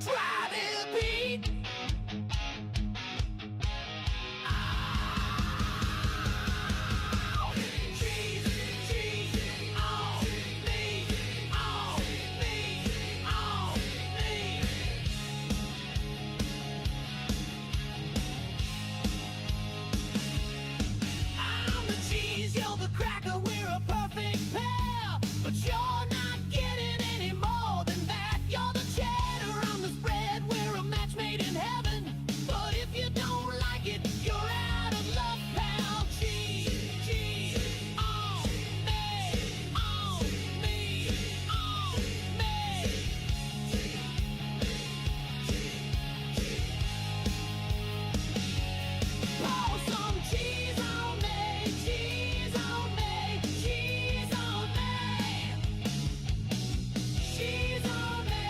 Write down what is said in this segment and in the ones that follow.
try to beat. Cheese on me.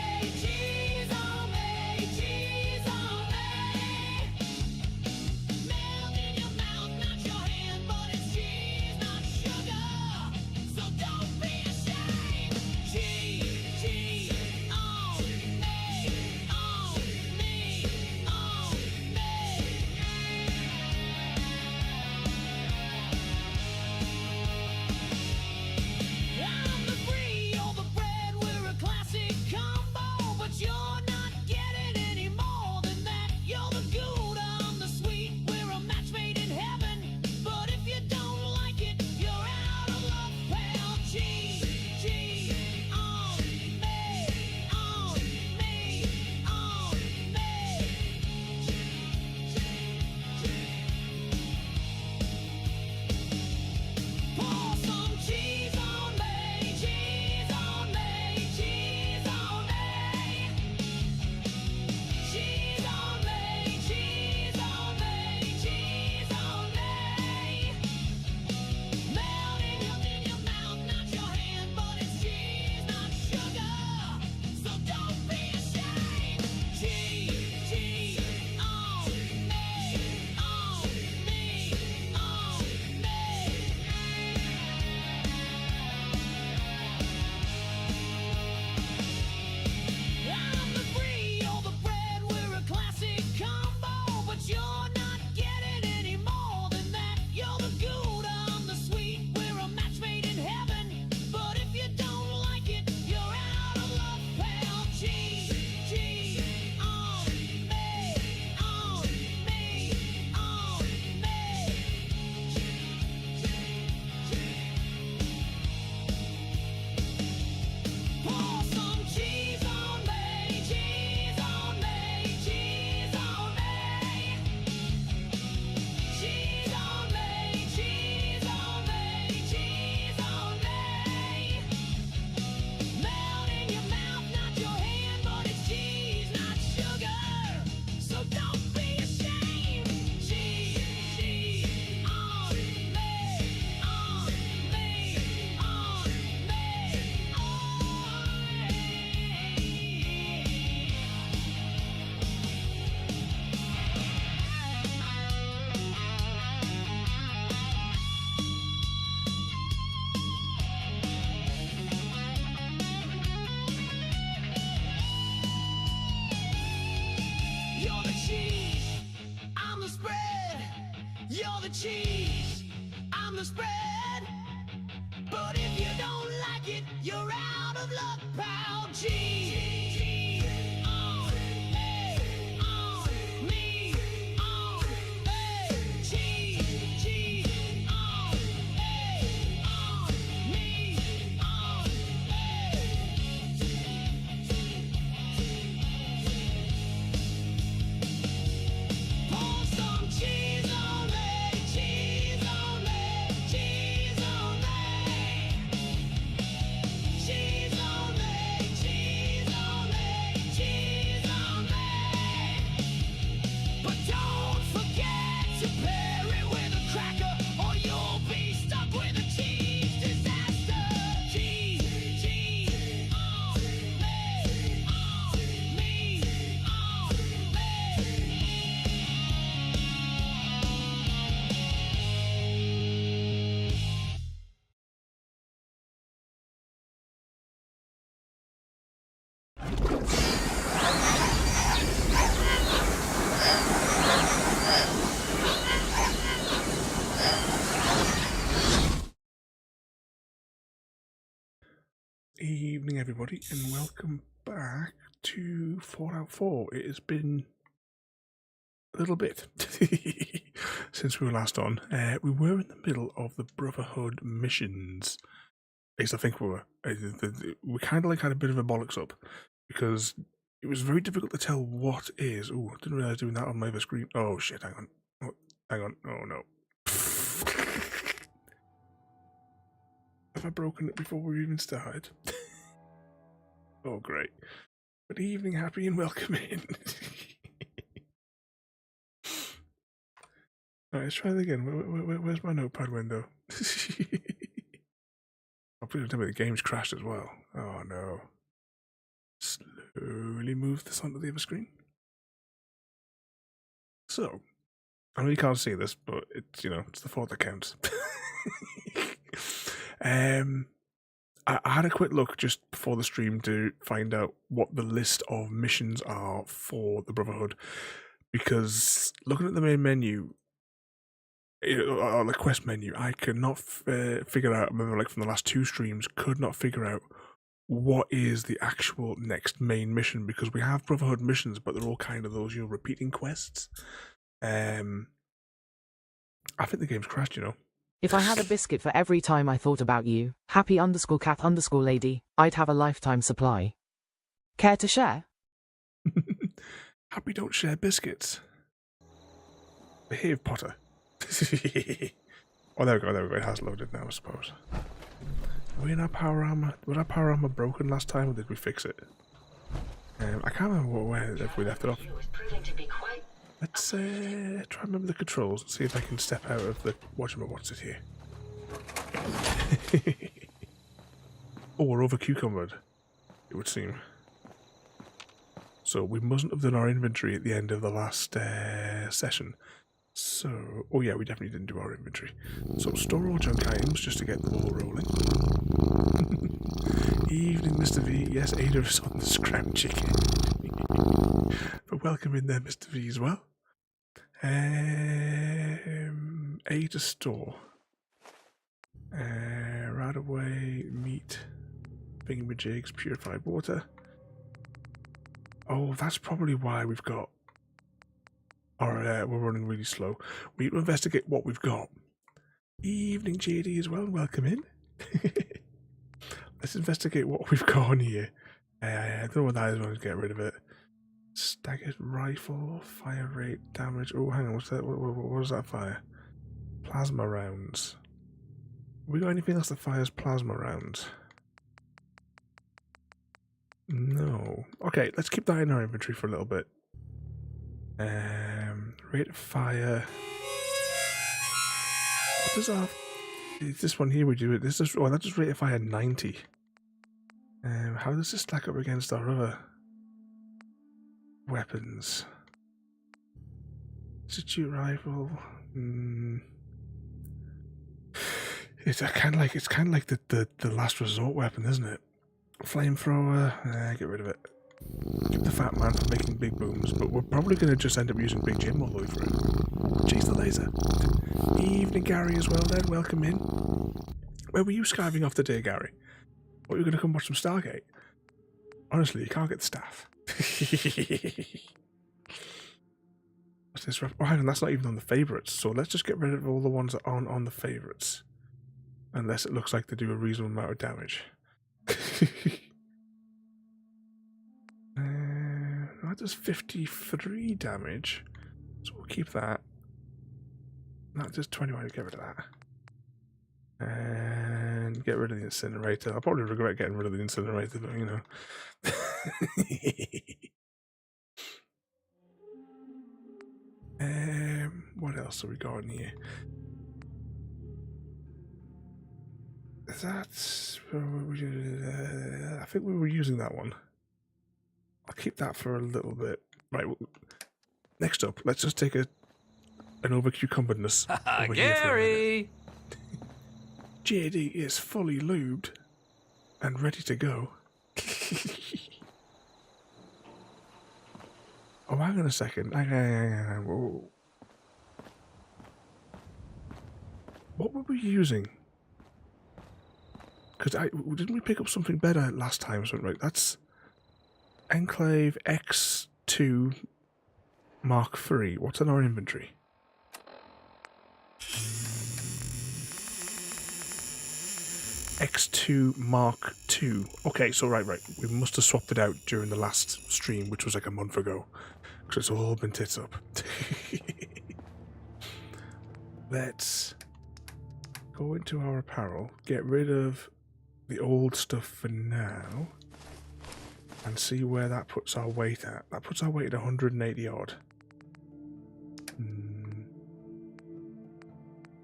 Evening, everybody, and welcome back to Fallout 4. It has been a little bit since we were last on. We were in the middle of the Brotherhood missions. At least I think we were. We kind of like had a bit of a bollocks up because it was very difficult to tell what is. Oh, I didn't realize doing that on my other screen. Oh shit! Hang on. Oh, hang on. Oh no. Have I broken it before we even started? Oh, great. Good evening, happy, and welcome in. Alright, let's try that again. Where's my notepad window? Oh, please don't tell me the game's crashed as well. Oh no. Slowly move this onto the other screen. So, I know you can't see this, but it's, it's the thought that counts. I had a quick look just before the stream to find out what the list of missions are for the Brotherhood, because looking at the main menu, or the quest menu, I could not figure out, I remember like from the last two streams, could not figure out what is the actual next main mission, because we have Brotherhood missions, but they're all kind of those, repeating quests. I think the game's crashed, If I had a biscuit for every time I thought about you, happy_cat_lady, I'd have a lifetime supply. Care to share? Happy don't share biscuits. Behave, Potter. Oh, there we go, it has loaded now, I suppose. Are we in our power armor? Was our power armor broken last time, or did we fix it? I can't remember where we left it off. Let's try and remember the controls and see if I can step out of the what's it here. Oh, we're over cucumbered, it would seem. So we mustn't have done our inventory at the end of the last session. So, oh yeah, we definitely didn't do our inventory. So store all junk items just to get the ball rolling. Evening, Mr. V. Yes, AIDA is on the scram chicken. But welcome in there, Mr. V, as well. AIDA store. Right away, meat, thingamajigs, purified water. Oh, that's probably why we've got. We're running really slow. We need to investigate what we've got. Evening, JD, as well. Welcome in. Let's investigate what we've got on here. I don't know what that is. I'll get rid of it. Staggered rifle, fire rate, damage. Oh, hang on. What's that? What was that fire? Plasma rounds. Have we got anything else that fires plasma rounds? No. Okay, let's keep that in our inventory for a little bit. Rate of fire. What does our... This one here we do it. This is... Oh, that's just rate of fire 90. How does this stack up against our other weapons? Institute rifle. It's kind of like the last resort weapon, isn't it? Flamethrower. Get rid of it. Keep the fat man from making big booms, but we're probably going to just end up using Big Jim all the way through. Chase the laser. Evening, Gary, as well then. Welcome in. Where were you skiving off today, Gary? What, you going to come watch some Stargate? Honestly, you can't get the staff. What's this? Oh, hang on, that's not even on the favourites, so let's just get rid of all the ones that aren't on the favourites. Unless it looks like they do a reasonable amount of damage. That does 53 damage, so we'll keep that. That does 21, get rid of that. And get rid of the incinerator. I'll probably regret getting rid of the incinerator, but you know. What else have we got in here? That's... I think we were using that one. I'll keep that for a little bit. Right, well, next up, let's just take an over-cucumberedness over Gary! JD is fully lubed and ready to go. Oh, hang on a second. Hang on. What were we using? Because didn't we pick up something better last time? So, right, that's Enclave X2 Mark III. What's in our inventory? X2 Mark II. Okay, so right. We must have swapped it out during the last stream, which was like a month ago. Because it's all been tits up. Let's go into our apparel, get rid of the old stuff for now, and see where that puts our weight at. That puts our weight at 180 odd.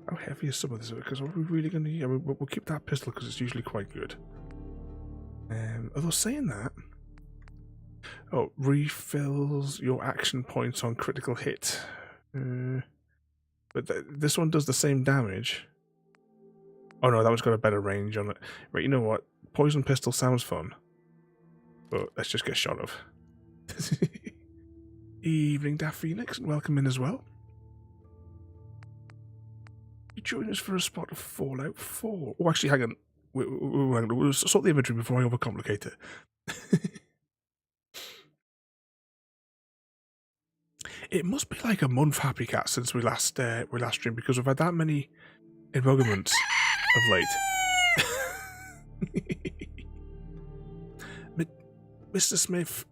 How heavy is some of this? Because are we really going to... Yeah, we'll keep that pistol because it's usually quite good. Although saying that... Oh, refills your action points on critical hit. But this one does the same damage. Oh no, that one's got a better range on it. Right, you know what? Poison pistol sounds fun. But let's just get shot of. Evening, Daft Phoenix, and welcome in as well. You join us for a spot of Fallout 4. Oh, actually, hang on. We'll sort the inventory before I overcomplicate it. It must be like a month, Happy Cat, since we last streamed, because we've had that many embargoements of late. Mr. Smith,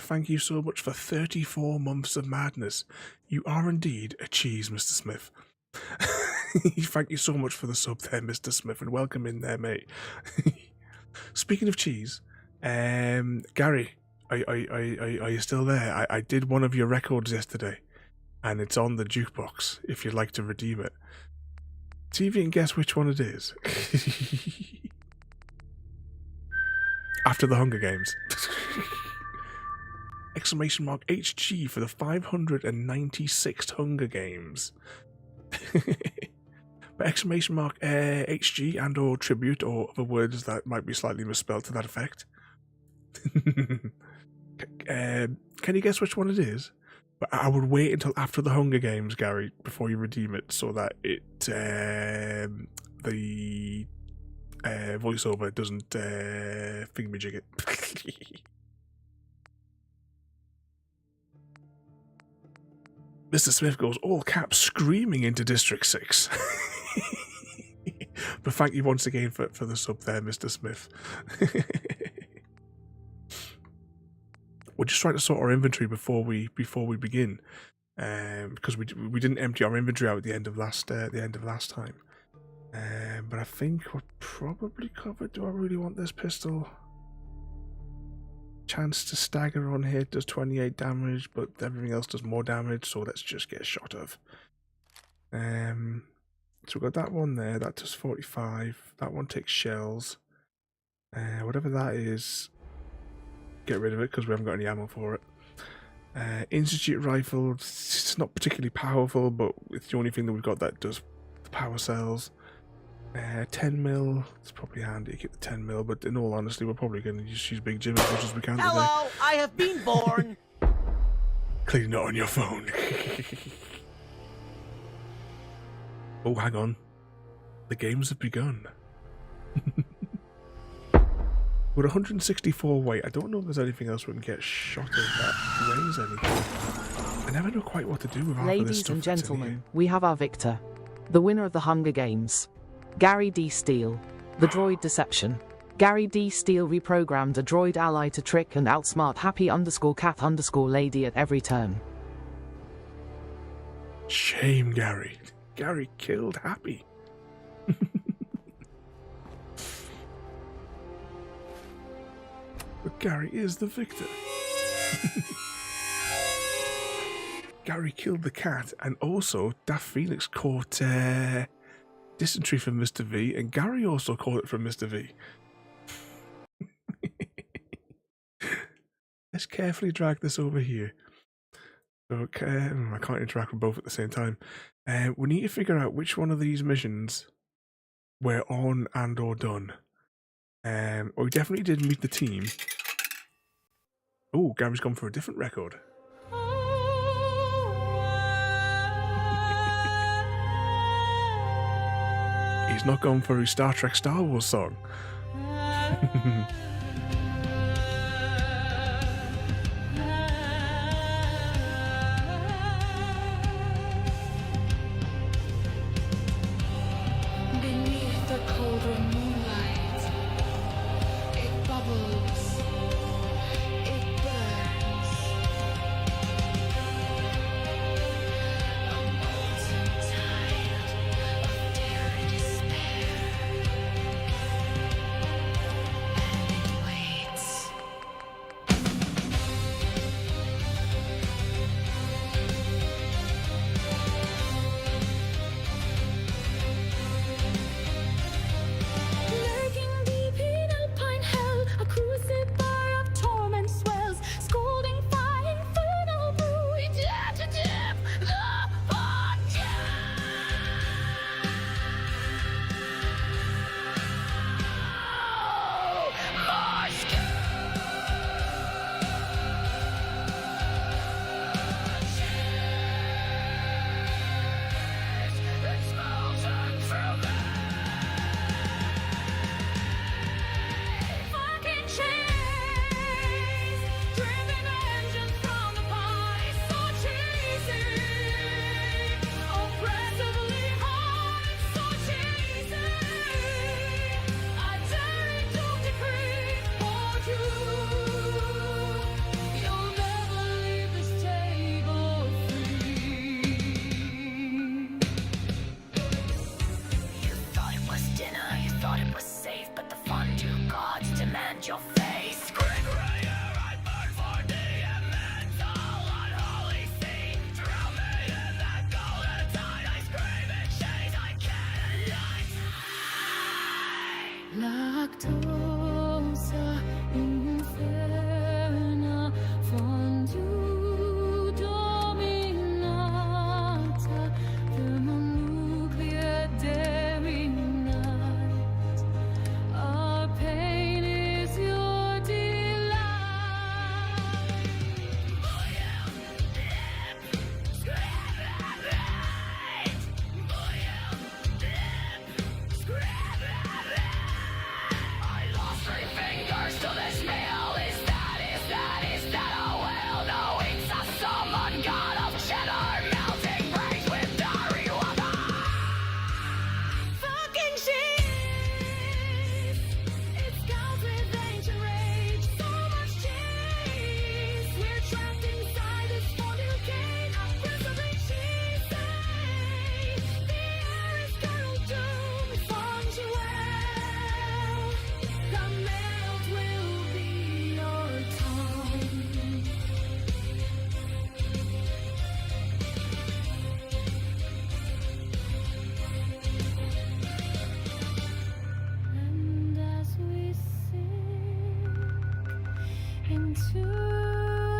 thank you so much for 34 months of madness. You are indeed a cheese, Mr. Smith. Thank you so much for the sub there, Mr. Smith, and welcome in there, mate. Speaking of cheese, Gary, are you still there? I did one of your records yesterday, and it's on the jukebox if you'd like to redeem it. See if you can guess which one it is. After the Hunger Games. Exclamation mark HG for the 596th Hunger Games. But exclamation mark HG and or tribute or other words that might be slightly misspelled to that effect. Can you guess which one it is? But I would wait until after the Hunger Games, Gary, before you redeem it, so that it the voiceover doesn't thingamajig it. Mr. Smith goes all caps screaming into District 6. But thank you once again for the sub there, Mr. Smith. We're just trying to sort our inventory before we begin, because we didn't empty our inventory out at the end of last time. But I think we're probably covered. Do I really want this pistol? Chance to stagger on hit does 28 damage, but everything else does more damage, so let's just get a shot of. So we've got that one there, that does 45. That one takes shells. Whatever that is, get rid of it because we haven't got any ammo for it. Institute rifle, it's not particularly powerful, but it's the only thing that we've got that does the power cells. 10 mil, it's probably handy to keep the 10 mil, but in all honesty, we're probably going to just use Big Jim as much as we can. Hello, today. I have been born. Clearly not on your phone. Oh, hang on. The games have begun. With 164 weight, I don't know if there's anything else we can get shot of that weighs anything. I never know quite what to do with half of this Ladies stuff and that's in gentlemen, here. we have our victor. The winner of the Hunger Games. Gary D. Steele. The droid deception. Gary D. Steele reprogrammed a droid ally to trick and outsmart happy_cat_lady at every turn. Shame, Gary. Gary killed Happy. But Gary is the victor. Gary killed the cat, and also Daft Phoenix caught dysentery from Mr. V, and Gary also caught it from Mr. V. Let's carefully drag this over here. Okay, I can't interact with both at the same time. We need to figure out which one of these missions we're on and or done. We definitely did meet the team. Oh, Gary's gone for a different record. He's not gone for his Star Trek Star Wars song. Beneath the colder moonlight, it bubbles, it burns. A molten tide of dare and despair, and it waits. Lurking deep in alpine hell, a crucible of torment swells, scalding fire, infernal brew, we dare to dip the bottom. My it's melting through me. Fucking chains, driven engines from the body, so cheesy. Oppressively hard, so cheesy. I dare to decree for you, you'll never leave this table free. You thought it was dinner, you thought it was safe, but the fondue gods demand your face. Gregory, I burn for thee, elemental unholy sea. Drown me in that golden tide, I scream in chains, I cannot die. Lactosa inferna fondue dominata, thermonuclear dairy night. Our pain is your delight. Boiled lip, scrap right. Boiled lip, scrap right. I lost 3 fingers to this meal. Is that a whale? No, it's a salmon god of cheddar, melting brains with diary water. Fucking cheese, it's cows with ancient rage. So much cheese, we're trapped inside this fondue cage. Oppressively cheesy, the air is curdled doom. It funds you well, the melt will be your tongue. And as we sink into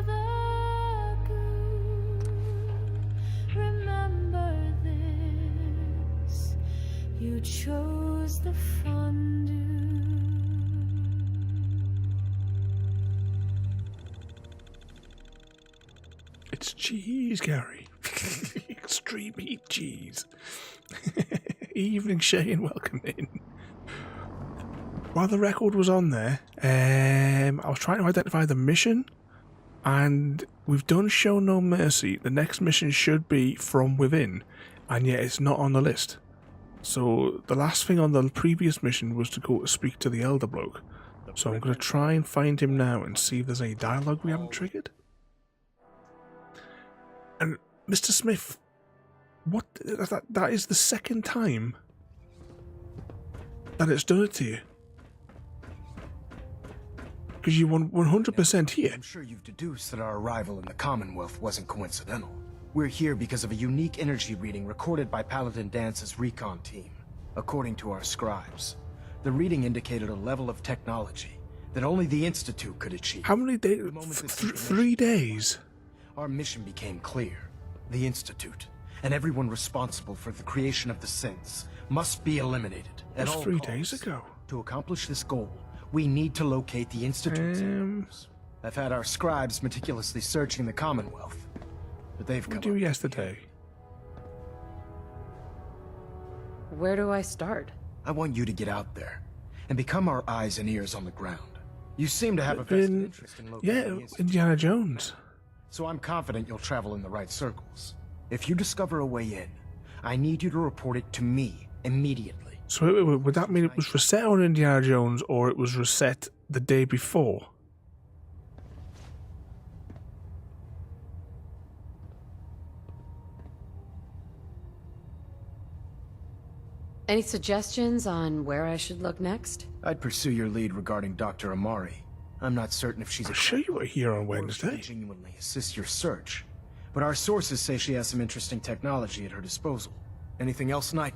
the goo, remember this, you chose the fondue. It's cheese, Gary. Extreme heat cheese. Evening, Shane. Welcome in. While the record was on there, I was trying to identify the mission, and we've done Show No Mercy. The next mission should be From Within, and yet it's not on the list. So the last thing on the previous mission was to go to speak to the elder bloke. So I'm going to try and find him now and see if there's any dialogue we haven't triggered. And Mr. Smith, what? That is the second time that it's done it to you. Because you won 100% here. I'm sure you've deduced that our arrival in the Commonwealth wasn't coincidental. We're here because of a unique energy reading recorded by Paladin Dance's recon team. According to our scribes, the reading indicated a level of technology that only the Institute could achieve. How many days? 3 days. Our mission became clear. The Institute, and everyone responsible for the creation of the synths, must be eliminated at That all was 3 costs. days ago. To accomplish this goal, we need to locate the Institute's headquarters. I've had our scribes meticulously searching the Commonwealth, but they've What come did we do up yesterday? Where do I start? I want you to get out there and become our eyes and ears on the ground. You seem to have a vested interest in locating the Institute. Indiana Jones. So I'm confident you'll travel in the right circles. If you discover a way in, I need you to report it to me immediately. So would that mean it was reset on Indiana Jones, or it was reset the day before? Any suggestions on where I should look next? I'd pursue your lead regarding Dr. Amari. I'm not certain if she's I'm a sure you were here on or if she can Wednesday. genuinely assist your search. But our sources say she has some interesting technology at her disposal. Anything else, Knight?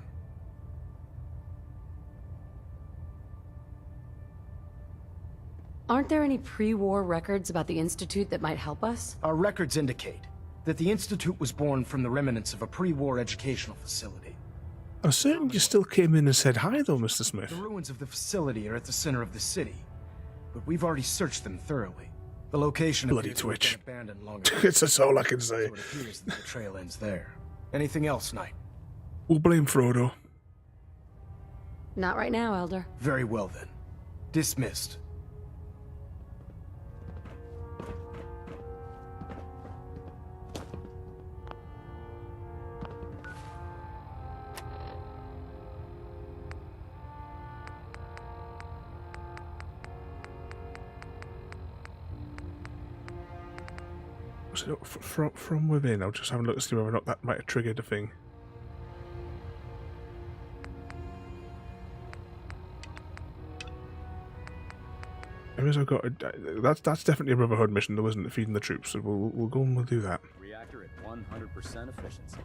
Aren't there any pre-war records about the Institute that might help us? Our records indicate that the Institute was born from the remnants of a pre-war educational facility. I'm certain you still came in and said hi, though, Mr. The Smith. ruins of the facility are at the center of the city, but we've already searched them thoroughly. The location Bloody appears to have been Twitch. abandoned long ago. That's all I can say. So it appears that the trail ends there. Anything else, Knight? We'll blame Frodo. Not right now, Elder. Very well then. Dismissed. So from within, I'll just have a look to see whether or not that might have triggered a thing. Anyways, I've got that's definitely a Brotherhood mission, though, isn't it? Feeding the troops. So we'll go and we'll do that. Reactor at 100% efficiency.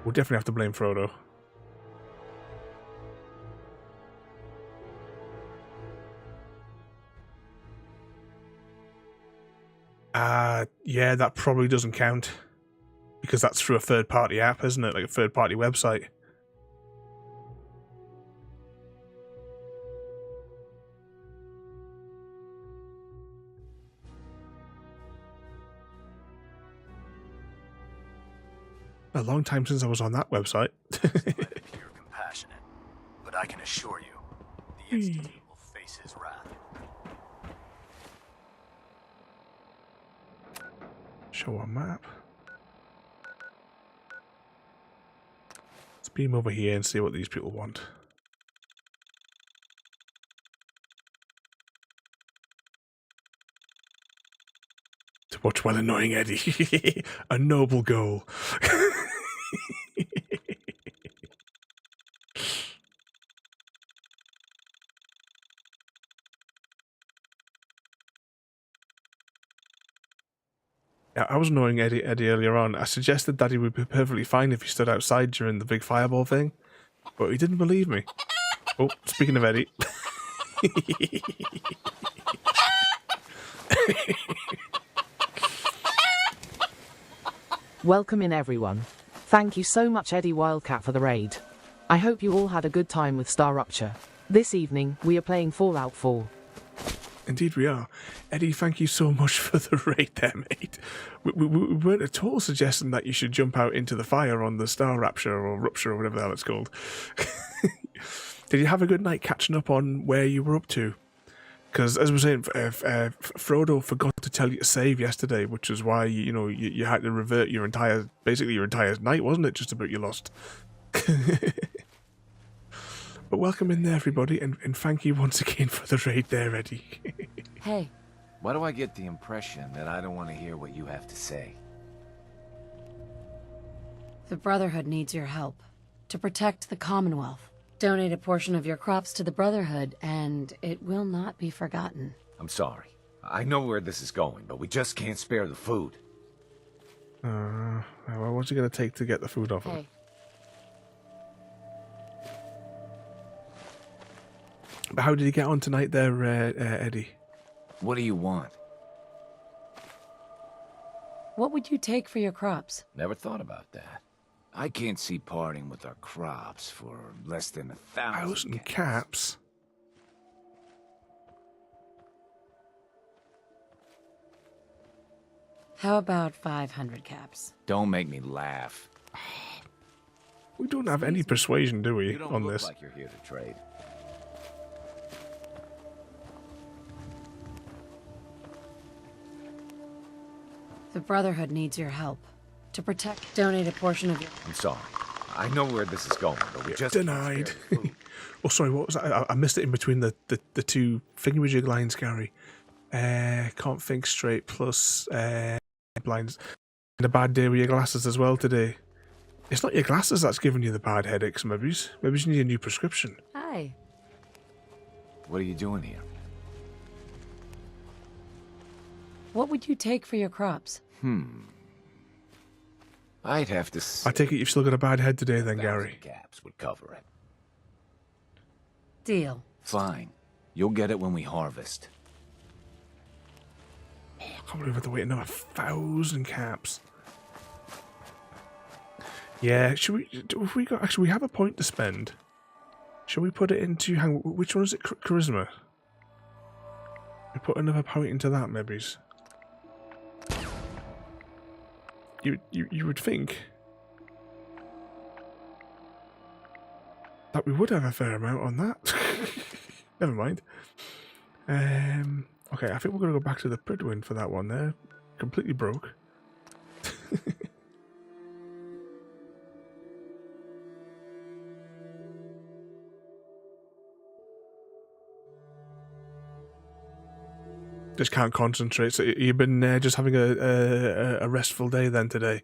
We'll definitely have to blame Frodo. Yeah, that probably doesn't count. Because that's through a third-party app, isn't it? Like a third-party website. A long time since I was on that website. You're compassionate, but I can assure you, the Institute will face his wrath. Show a map. Let's beam over here and see what these people want. To watch while annoying Eddie. A noble goal. I was annoying Eddie earlier on. I suggested that he would be perfectly fine if he stood outside during the big fireball thing, but he didn't believe me. Oh, speaking of Eddie. Welcome in, everyone. Thank you so much, Eddie Wildcat, for the raid. I hope you all had a good time with Star Rupture. This evening, we are playing Fallout 4. Indeed we are. Eddie, thank you so much for the raid there, mate. We weren't at all suggesting that you should jump out into the fire on the Star Rapture or Rupture or whatever the hell it's called. Did you have a good night catching up on where you were up to? Because, as we were saying, Frodo forgot to tell you to save yesterday, which is why, you had to revert your entire night, wasn't it? Just about you lost. But welcome in there, everybody, and thank you once again for the raid there, Eddie. Hey, Why do I get the impression that I don't want to hear what you have to say? the Brotherhood needs your help to protect the Commonwealth. Donate a portion of your crops to the Brotherhood, and it will not be forgotten. I'm sorry. I know where this is going, but we just can't spare the food. Well, what's it going to take to get the food off him? Hey, But how did you get on tonight there, Eddie? What do you want? what would you take for your crops? Never thought about that. I can't see parting with our crops for less than 1,000 1,000 caps? How about 500 caps? Don't make me laugh. We don't have any persuasion, do we, You don't on look this? like you're here to trade. The Brotherhood needs your help. To protect, donate a portion of your... I'm sorry. I know where this is going, but we just Denied. Oh, sorry, what was that? I missed it in between the two thingamajig lines, Gary. Can't think straight, plus blinds. And a bad day with your glasses as well today. It's not your glasses that's giving you the bad headaches, maybe. Maybe you need a new prescription. Hi. What are you doing here? What would you take for your crops? I'd have to say I take it you've still got a bad head today then, 1,000 Gary. caps would cover it. Deal. Fine. You'll get it when we harvest. Oh, I can't believe I have to wait another 1,000 caps. Yeah, should we... If we got, actually, we have a point to spend. Shall we put it into... Which one is it? Charisma? We put another point into that, maybe. You would think that we would have a fair amount on that. Never mind. Okay, I think we're going to go back to the Pridwin for that one there. Completely broke. Just can't concentrate. So you've been just having a restful day then today,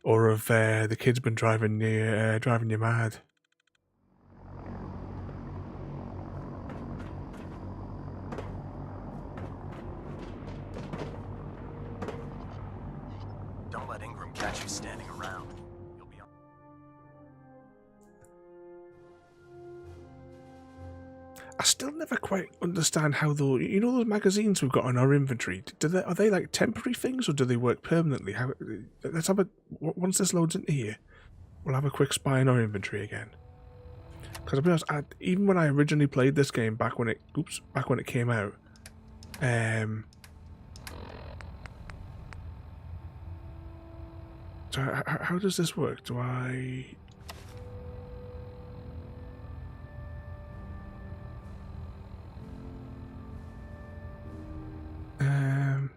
or have the kids been driving you mad? Don't let Ingram catch you standing around. You'll be on. I still never quite understand how those magazines we've got on our inventory. Are they like temporary things or do they work permanently? Let's have once this loads into here, we'll have a quick spy in our inventory again. Because I'll be honest, even when I originally played this game back when it came out, so how does this work? Do I?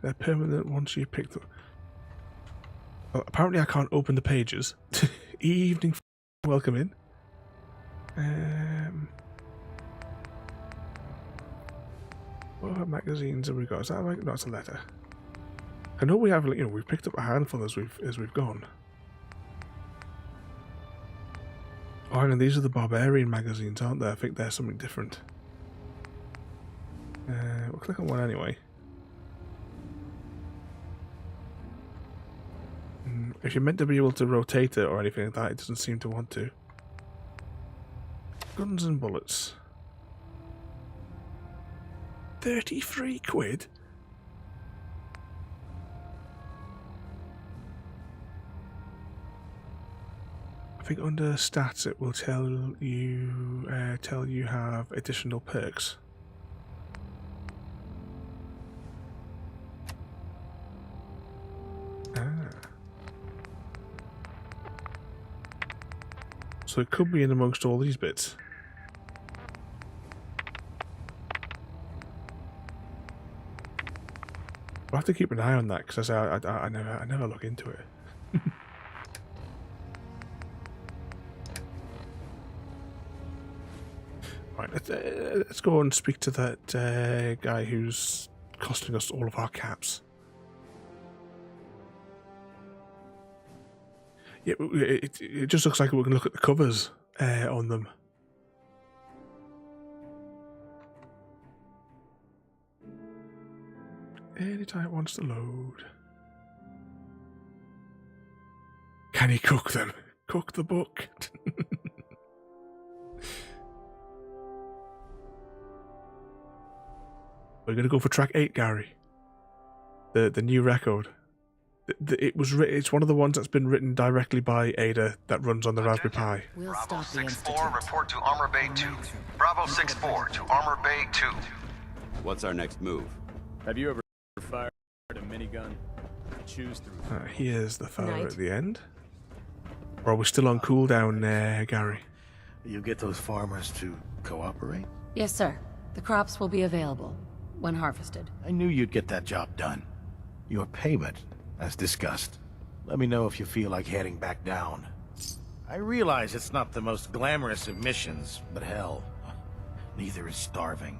They're permanent once you pick them. Well, apparently I can't open the pages. Evening, welcome in. What other magazines have we got? Is that like... No, it's a letter. I know we have, we've picked up a handful as we've gone. Oh, hang on, these are the Barbarian magazines, aren't they? I think they're something different. We'll click on one anyway. If you're meant to be able to rotate it or anything like that, it doesn't seem to want to. Guns and bullets. 33 quid? I think under stats it will tell you have additional perks. So it could be in amongst all these bits. I'll have to keep an eye on that because I never look into it. Right, let's go and speak to that guy who's costing us all of our caps. Yeah, it just looks like we can look at the covers on them. Anytime it wants to load. Can he cook them? Cook the book. We're going to go for track 8, Gary. The new record. It's one of the ones that's been written directly by AIDA that runs on the Raspberry Pi. We'll Bravo stop the 6-4, Institute. report to Armor Bay 2. Bravo 6-4 to Armor Bay 2. What's our next move? Have you ever fired a minigun? Choose through. Here's the fella Night. at the end. Or are we still on cooldown there, Gary? You get those farmers to cooperate? Yes, sir. The crops will be available when harvested. I knew you'd get that job done. Your payment, as discussed. Let me know if you feel like heading back down. I realize it's not the most glamorous of missions, but hell, neither is starving.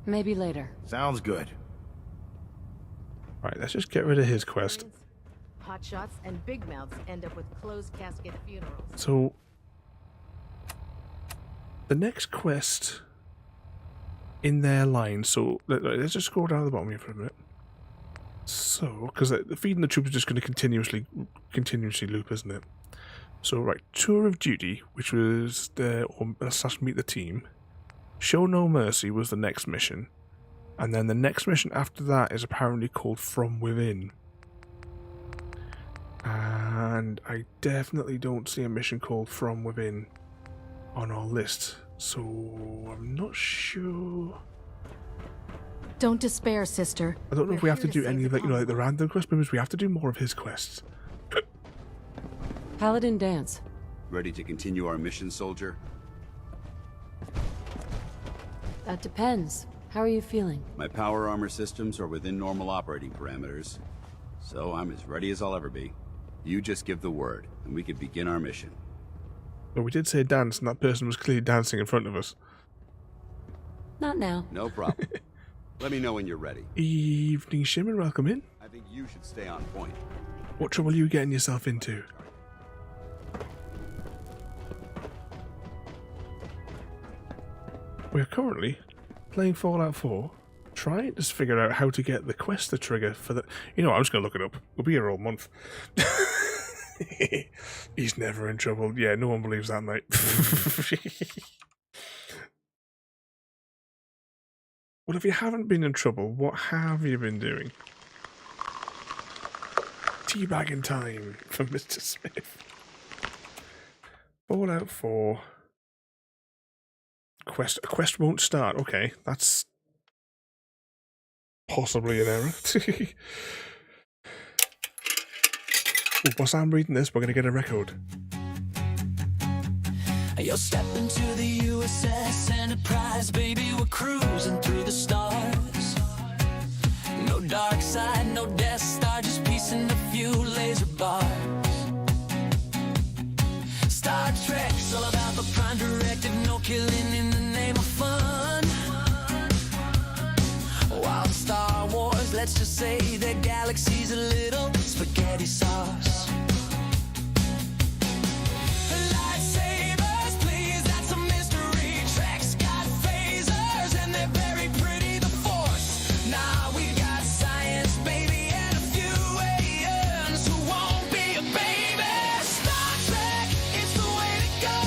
Maybe later. Sounds good. Right, let's just get rid of his quest. Hotshots and big mouths end up with closed casket funerals. So, the next quest in their line, so let's just scroll down to the bottom here for a minute. So, because the feeding the troops is just going to continuously loop, isn't it? So, right, tour of duty, which was the / meet the team. Show no mercy was the next mission, and then the next mission after that is apparently called From Within. And I definitely don't see a mission called From Within on our list, so I'm not sure. Don't despair, sister. I don't know if we We're have to here do save any of the like, like the random quests, maybe we have to do more of his quests. Paladin Dance. Ready to continue our mission, soldier? That depends. How are you feeling? My power armor systems are within normal operating parameters, so I'm as ready as I'll ever be. You just give the word, and we can begin our mission. But we did say dance, and that person was clearly dancing in front of us. Not now. No problem. Let me know when you're ready. Evening Shimmer, welcome in. I think you should stay on point. What trouble are you getting yourself into? We are currently playing Fallout 4, trying to figure out how to get the quest to trigger for the... You know what, I'm just going to look it up. We'll be here all month. He's never in trouble. Yeah, no one believes that, mate. Well, if you haven't been in trouble, what have you been doing? Teabagging time for Mr. Smith. Fallout 4. A quest won't start. Okay, that's possibly an error. Ooh, whilst I'm reading this, we're going to get a record. You'll step into the USS Enterprise, baby, we're cruising through the stars. No dark side, no Death Star, just peace and a few laser bars. Star Trek's all about the prime directive, no killing in the name of fun. While Star Wars, let's just say the galaxy's a little spaghetti sauce. Lightsabers, please, that's a mystery. Trek's got phasers and they're very pretty. The Force, nah, we got science, baby, and a few aliens who won't be a baby. Star Trek, it's the way to go.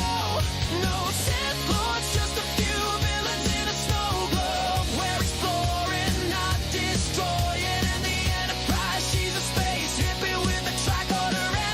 No Sith Lords, just a few villains in a snow globe. We're exploring, not destroying, and the Enterprise, she's a space hippie with a tricorder and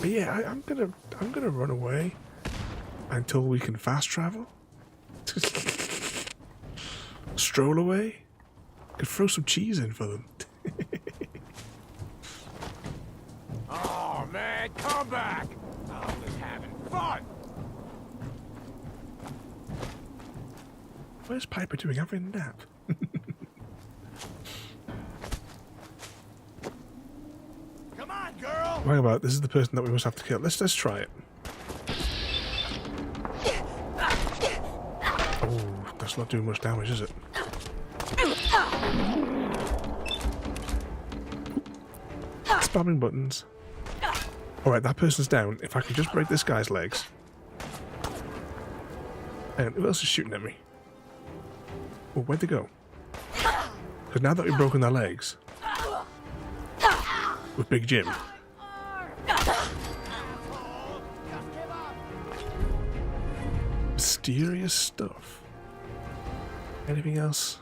But yeah, I'm gonna run away until we can fast travel. Stroll away. Could throw some cheese in for them. Oh man, come back! I was having fun. Where's Piper doing? Having a nap? Come on, girl! Wait about, this is the person that we must have to kill. Let's try it. Oh, that's not doing much damage, is it? Spamming buttons. Alright, that person's down. If I can just break this guy's legs. Hang on, who else is shooting at me? Oh, where'd they go? Because now that we've broken their legs with Big Jim. Mysterious stuff. Anything else?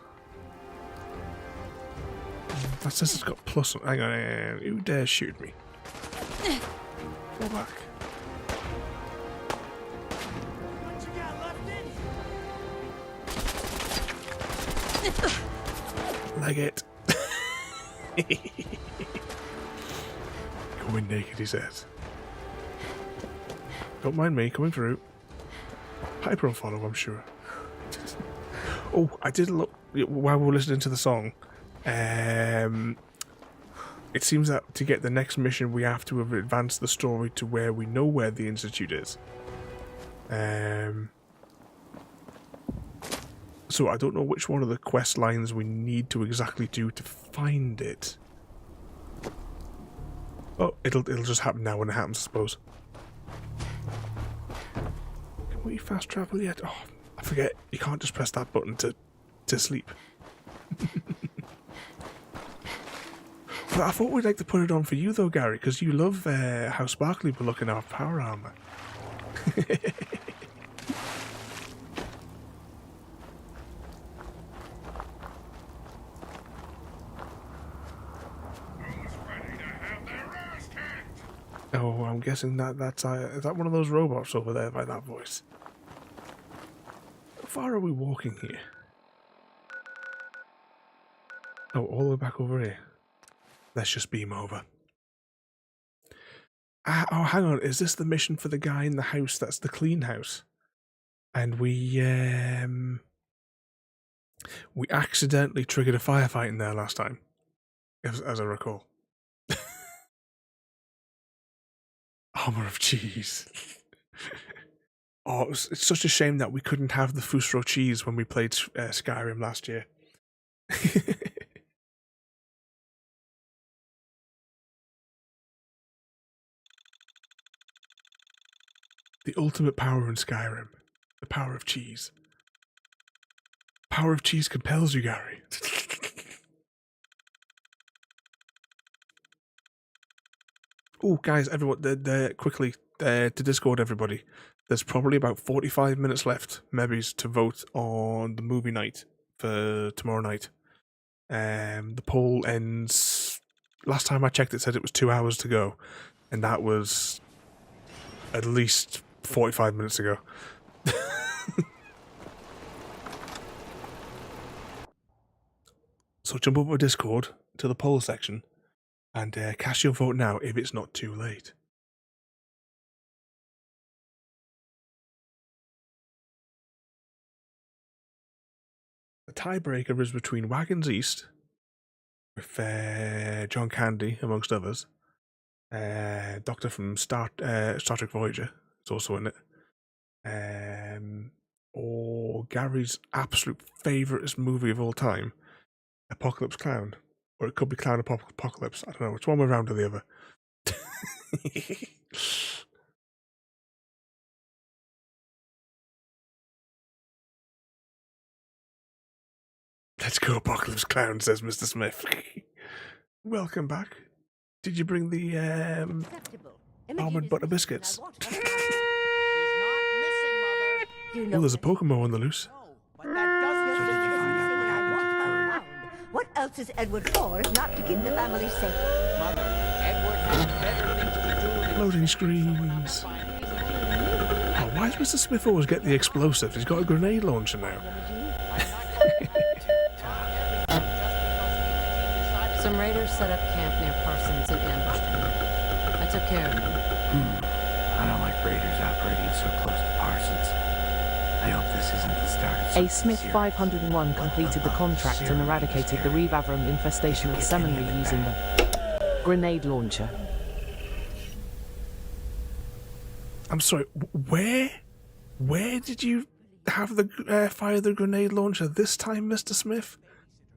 That says it's got plus. Hang on. Who dares shoot me? Fall back. Leg it. Going naked, he says. Don't mind me coming through. Piper will follow, I'm sure. Oh, I did look while we were listening to the song. It seems that to get the next mission, we have to have advanced the story to where we know where the Institute is. So I don't know which one of the quest lines we need to exactly do to find it. Oh, it'll just happen now when it happens, I suppose. Can we fast travel yet? Oh, I forget. You can't just press that button to sleep. But I thought we'd like to put it on for you though, Gary, because you love how sparkly we look in our power armor. Oh, I'm guessing that's is that one of those robots over there by that voice? How far are we walking here? Oh, all the way back over here. Let's just beam over. Oh, hang on. Is this the mission for the guy in the house that's the clean house? And we accidentally triggered a firefight in there last time, as I recall. Armor of cheese. Oh, it's such a shame that we couldn't have the Fusro cheese when we played Skyrim last year. The ultimate power in Skyrim. The power of cheese. Power of cheese compels you, Gary. Oh, guys, everyone, quickly, to Discord, everybody. There's probably about 45 minutes left, maybe, to vote on the movie night for tomorrow night. The poll ends... Last time I checked, it said it was 2 hours to go. And that was at least 45 minutes ago. So jump over to Discord, to the poll section, and cast your vote now if it's not too late. The tiebreaker is between Wagons East, with John Candy, amongst others. Doctor from Star Trek Voyager is also in it. Or Gary's absolute favourite movie of all time, Apocalypse Clown. Or it could be Clown Apocalypse. I don't know. It's one way around or the other. Let's go, Apocalypse Clown, says Mr. Smith. Welcome back. Did you bring the almond butter biscuits? Oh, there's a Pokemon on the loose. What else is Edward for if not to keep the family safe? Mother, Edward has better things to do than Loading screens. Oh, why does Mr. Smith always get the explosives? He's got a grenade launcher now. Some raiders set up camp near Parsons and ambushed him. I took care of them. I don't like raiders operating so close to Parsons. I hope this isn't the start of A Smith 501 completed the contract and eradicated the Revavrum infestation of the seminary using the grenade launcher. I'm sorry, where did you have the fire the grenade launcher this time, Mr. Smith?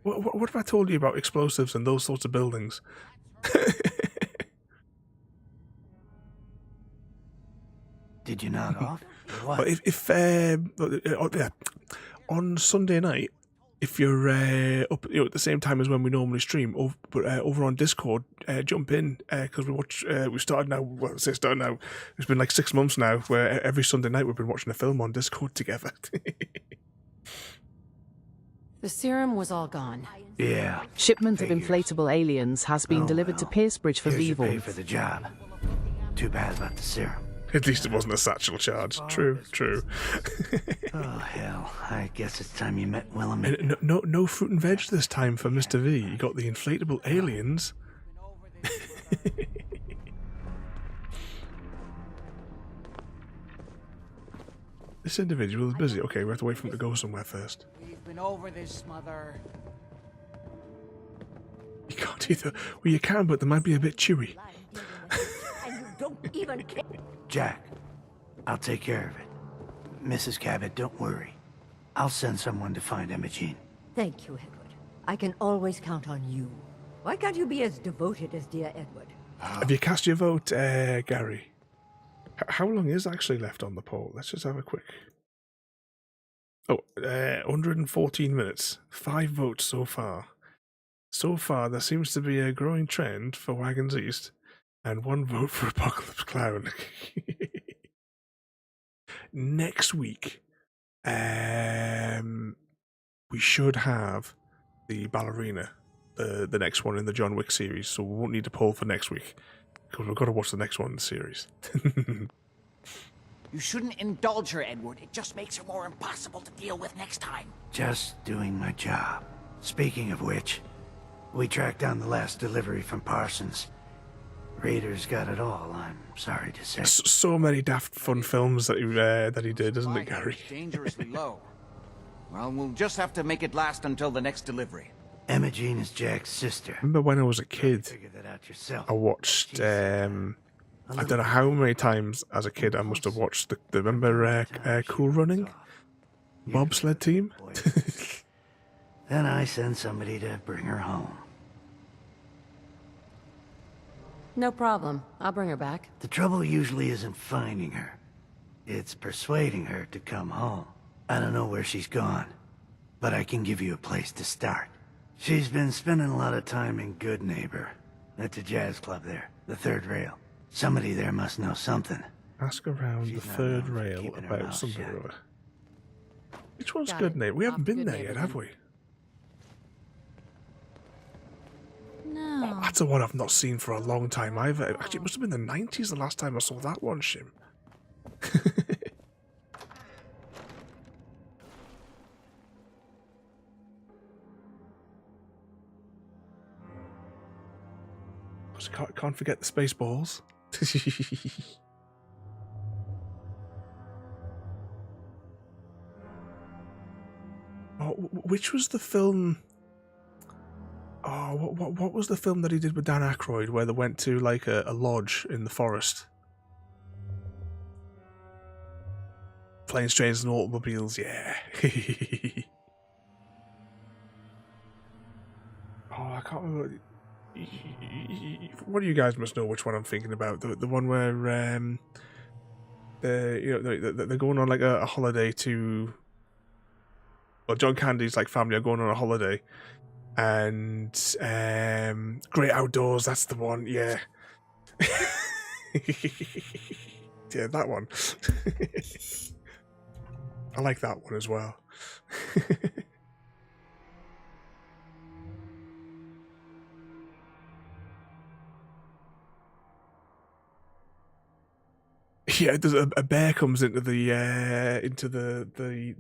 What have I told you about explosives and those sorts of buildings? Did you nod off? Or what? But if on Sunday night, if you're up at the same time as when we normally stream, over on Discord, jump in because we started now. Well, I say started now. It's been like 6 months now, where every Sunday night we've been watching a film on Discord together. The serum was all gone. Yeah. Shipment of inflatable aliens has been delivered to Piercebridge for Here's your pay Revolve. for the job. Too bad about the serum. At least it wasn't a satchel charge. True. Oh, hell. I guess it's time you met Willem. And no fruit and veg this time for Mr. V. You got the inflatable aliens. This individual is busy. Okay, we have to wait for him to go somewhere first. We've been over this, Mother. You can't either. Well, you can, but they might be a bit chewy. And you don't even care. Jack, I'll take care of it. Mrs. Cabot, don't worry. I'll send someone to find Imogene. Thank you, Edward. I can always count on you. Why can't you be as devoted as dear Edward? Have you cast your vote, Gary? How long is actually left on the poll? Let's just have a quick... 114 minutes. 5 votes so far. So far, there seems to be a growing trend for Wagons East, and 1 vote for Apocalypse Clown. Next week, we should have the ballerina, the next one in the John Wick series, so we won't need to poll for next week, because we've got to watch the next one in the series. You shouldn't indulge her, Edward. It just makes her more impossible to deal with next time. Just doing my job. Speaking of which, we tracked down the last delivery from Parsons. Raiders got it all, I'm sorry to say. So many daft fun films that he did, isn't it, Gary? Dangerously low. Well, we'll just have to make it last until the next delivery. Imogene is Jack's sister. Remember when I was a kid, Figure that out yourself. I watched, I don't know how many times as a kid I must have watched remember Cool Running? Bobsled Team? Then I send somebody to bring her home. No problem. I'll bring her back. The trouble usually isn't finding her. It's persuading her to come home. I don't know where she's gone, but I can give you a place to start. She's been spending a lot of time in Good Neighbor. That's a jazz club there, the Third Rail. Somebody there must know something. Ask around the Third Rail about something or other. Which one's Good Neighbor? We haven't been there yet, have we? No. Oh, that's the one I've not seen for a long time either. Actually, it must have been the 90s the last time I saw that one, Shim. Can't forget the space balls. Which was the film? Oh, what was the film that he did with Dan Aykroyd where they went to like a lodge in the forest? Planes, Trains and Automobiles, yeah. Oh, I can't remember. One of you guys must know which one I'm thinking about. The one where they're going on like a holiday to. Well, John Candy's like family are going on a holiday, and Great Outdoors. That's the one. Yeah. Yeah, that one. I like that one as well. Yeah, there's a bear comes into the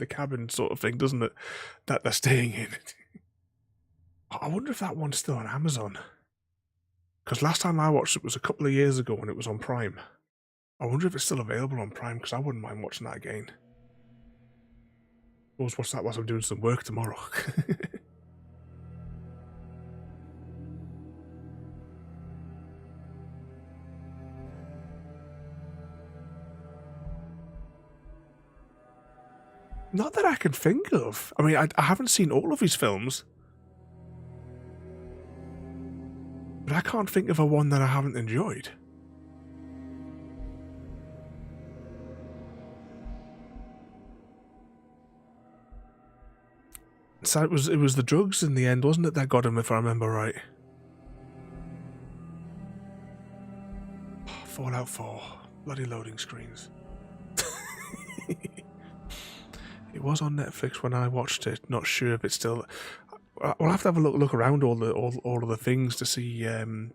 cabin sort of thing, doesn't it? That they're staying in. I wonder if that one's still on Amazon. Because last time I watched it was a couple of years ago when it was on Prime. I wonder if it's still available on Prime, because I wouldn't mind watching that again. Always watch that whilst I'm doing some work tomorrow. Not that I can think of. I mean, I haven't seen all of his films. But I can't think of a one that I haven't enjoyed. So it was the drugs in the end, wasn't it, that got him, if I remember right? Fallout 4. Bloody loading screens. It was on Netflix when I watched it. Not sure if it's still. We'll have to have a look around all of the things to see in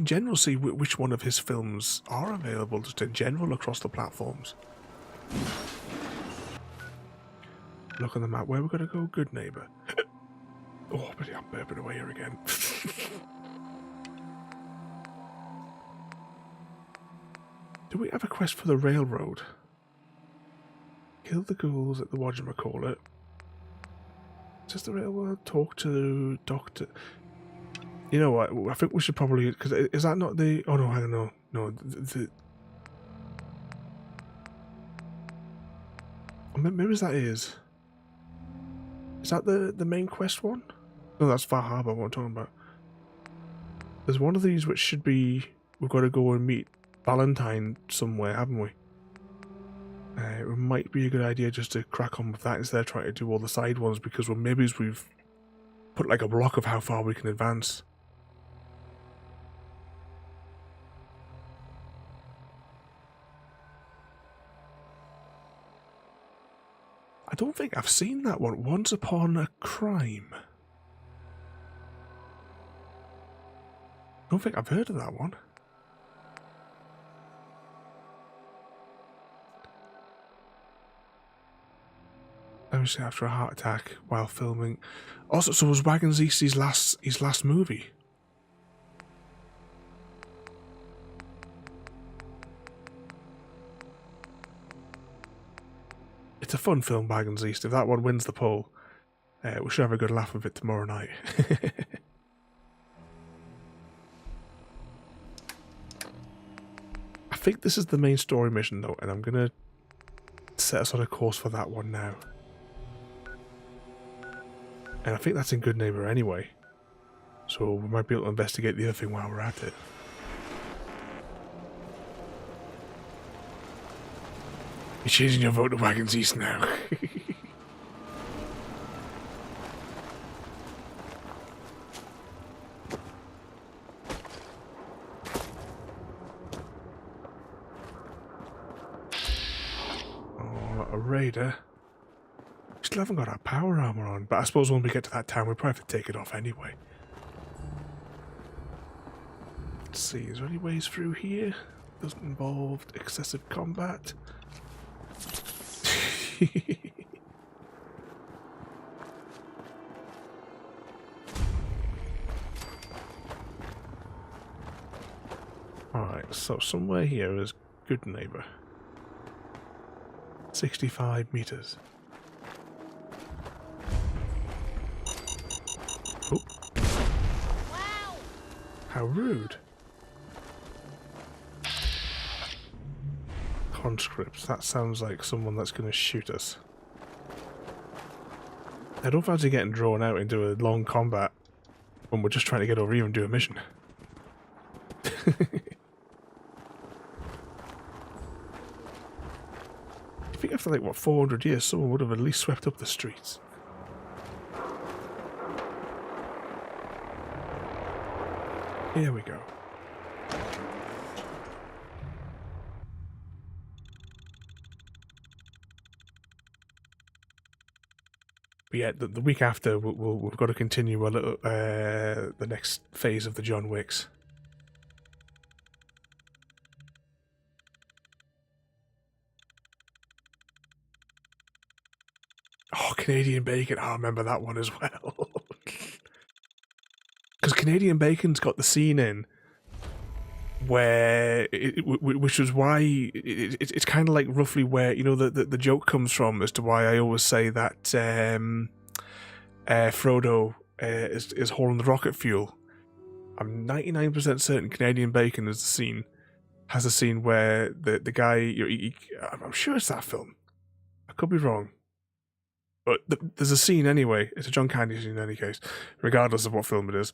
general, see which one of his films are available just in general across the platforms. Look on the map. Where we're gonna go? Good neighbor. Oh, but I'm burping away here again. Do we have a quest for the railroad? Kill the ghouls at the whatchamacallit. Just the railroad. Talk to Doctor. You know what? I think we should probably, because is that not the? Oh no, I don't know. No, maybe that is. Is that the main quest one? No, that's Far Harbor. What I'm talking about. There's one of these which should be. We've got to go and meet Valentine somewhere, haven't we? It might be a good idea just to crack on with that instead of trying to do all the side ones, because maybe we've put like a block of how far we can advance. I don't think I've seen that one. Once Upon a Crime. I don't think I've heard of that one. Obviously, after a heart attack while filming. Also, so was Wagons East his last movie? It's a fun film, Wagons East. If that one wins the poll, we should have a good laugh of it tomorrow night. I think this is the main story mission though, and I'm gonna set us on a course for that one now. And I think that's in Good Neighbor anyway. So we might be able to investigate the other thing while we're at it. You're changing your vote to Wagons East now. Oh, a raider. Still haven't got our power armor on, but I suppose when we get to that town, we'll probably have to take it off anyway. Let's see, is there any ways through here? Doesn't involve excessive combat. Alright, so somewhere here is Good Neighbor. 65 meters. Oh. Wow. How rude. Conscripts, that sounds like someone that's going to shoot us. I don't fancy getting drawn out into a long combat when we're just trying to get over here and do a mission. I think after like, what, 400 years, someone would have at least swept up the streets. Here we go. But yeah, the week after, we've got to continue a little the next phase of the John Wicks. Oh, Canadian Bacon. I remember that one as well. Because Canadian Bacon's got the scene in where, which was why it's kind of like roughly where, you know, the joke comes from as to why I always say that Frodo is hauling the rocket fuel. I'm 99% certain Canadian Bacon has a scene where the guy, I'm sure it's that film. I could be wrong. But there's a scene anyway. It's a John Candy scene in any case, regardless of what film it is,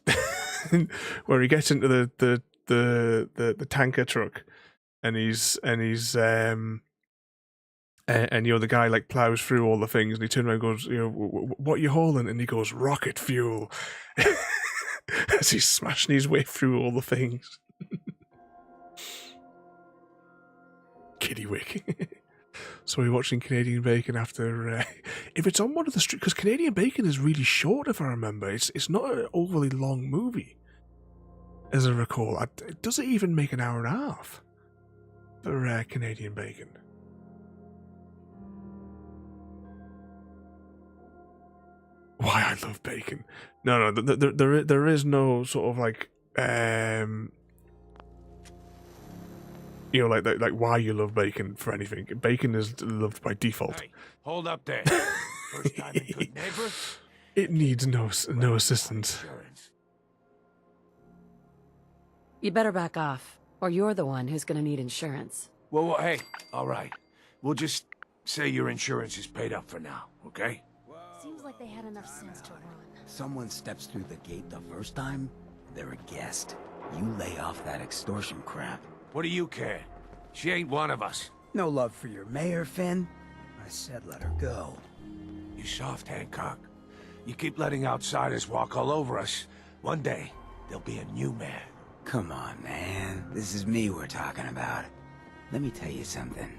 where he gets into the tanker truck, and he's and you know, the guy like plows through all the things, and he turns around and goes, you know, what are you hauling? And he goes, rocket fuel, as he's smashing his way through all the things. Kittywick. So we're watching Canadian Bacon after... if it's on one of the streets... Because Canadian Bacon is really short, if I remember. It's not an overly long movie, as I recall. Does it even make an hour and a half for Canadian Bacon? Why I love bacon. No, there is no sort of like... you know, like why you love bacon for anything. Bacon is loved by default. Hey, hold up there. First time in Good Neighbor? It needs no assistance. You better back off, or you're the one who's gonna need insurance. Well, hey, all right. We'll just say your insurance is paid up for now, okay? Seems like they had enough sense to run. Someone steps through the gate the first time, they're a guest. You lay off that extortion crap. What do you care? She ain't one of us. No love for your mayor, Finn? I said let her go. You soft, Hancock. You keep letting outsiders walk all over us. One day, there'll be a new man. Come on, man. This is me we're talking about. Let me tell you something.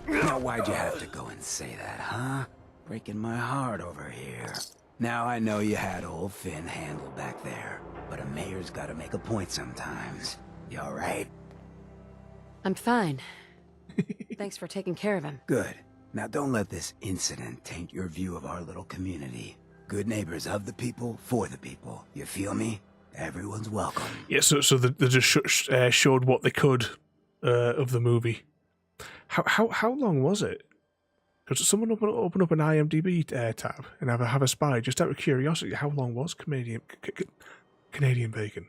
Now, why'd you have to go and say that, huh? Breaking my heart over here. Now I know you had old Finn handled back there, but a mayor's gotta make a point sometimes. You alright? I'm fine. Thanks for taking care of him. Good. Now don't let this incident taint your view of our little community. Good neighbors of the people, for the people. You feel me? Everyone's welcome. Yeah, so they just showed what they could of the movie. How long was it? Could someone open up an IMDb tab and have a spy, just out of curiosity? How long was Canadian Bacon?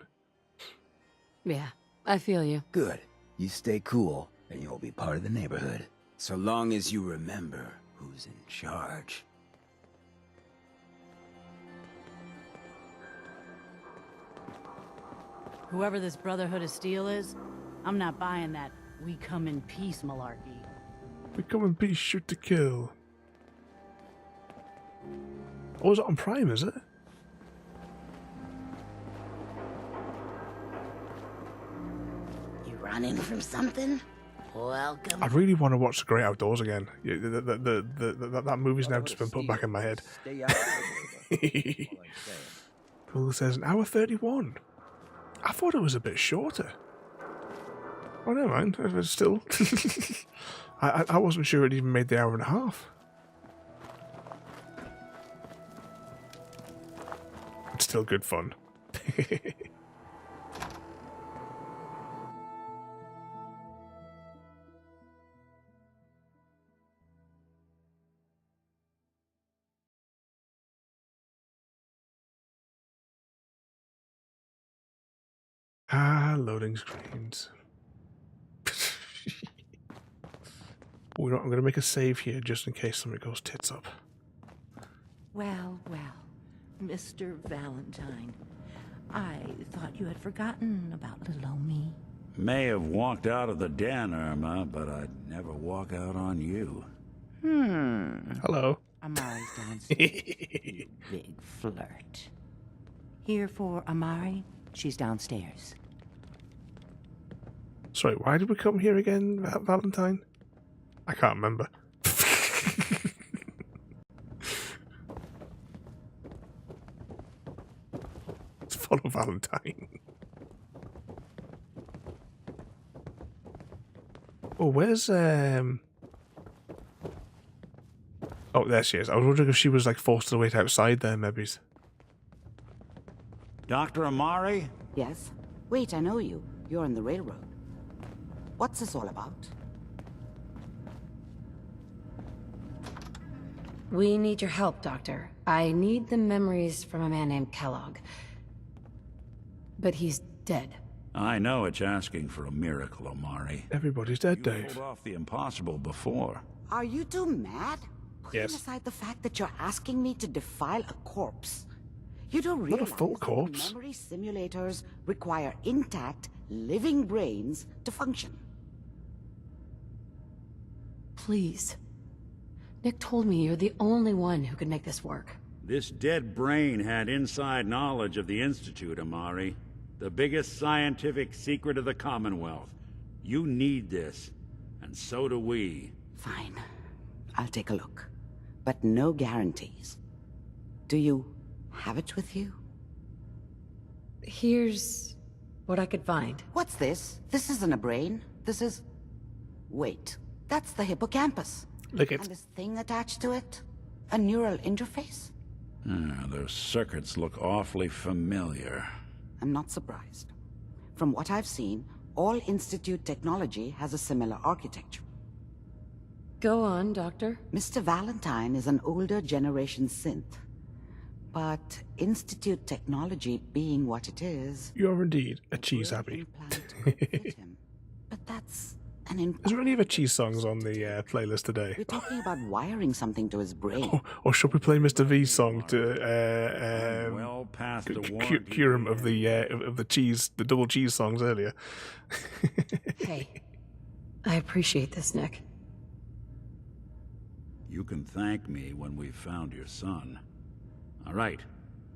Yeah, I feel you. Good. You stay cool, and you'll be part of the neighborhood. So long as you remember who's in charge. Whoever this Brotherhood of Steel is, I'm not buying that we come in peace malarkey. We come in peace, shoot to kill. Oh, is it on Prime, is it? You running from something? Welcome. I really want to watch The Great Outdoors again. Yeah, that movie's now just been put back in my head. Google says an hour 31. I thought it was a bit shorter. Oh, never mind. It's still... I wasn't sure it even made the hour and a half. It's still good fun. Loading screens. I'm going to make a save here just in case something goes tits up. Well, Mr. Valentine, I thought you had forgotten about little old me. May have walked out of the den, Irma, but I'd never walk out on you. Hello. Amari's downstairs. You big flirt. Here for Amari? She's downstairs. Sorry, why did we come here again, Valentine? I can't remember. Let's follow Valentine. Oh, where's Oh, there she is. I was wondering if she was like forced to wait outside there, maybe. Dr. Amari? Yes? Wait, I know you. You're on the railroad. What's this all about? We need your help, Doctor. I need the memories from a man named Kellogg. But he's dead. I know it's asking for a miracle, Amari. Everybody's dead, You Dave. pulled off the impossible before. Are you two mad? Putting Yes. aside the fact that you're asking me to defile a corpse. You don't realize Not a full that corpse. memory simulators require intact, living brains to function. Please. Nick told me you're the only one who could make this work. This dead brain had inside knowledge of the Institute, Amari. The biggest scientific secret of the Commonwealth. You need this, and so do we. Fine. I'll take a look. But no guarantees. Do you have it with you? Here's what I could find. What's this? This isn't a brain. This is... Wait. That's the hippocampus. Look it. And this thing attached to it? A neural interface? Those circuits look awfully familiar. I'm not surprised. From what I've seen, all Institute technology has a similar architecture. Go on, Doctor. Mr. Valentine is an older generation synth. But Institute technology being what it is... You're indeed a cheese abbey. But that's an Is there any other cheese songs on the playlist today? We're talking about wiring something to his brain. Or should we play Mr. V's song to well past the cure him of the cheese, the double cheese songs earlier? Hey, I appreciate this, Nick. You can thank me when we've found your son. All right,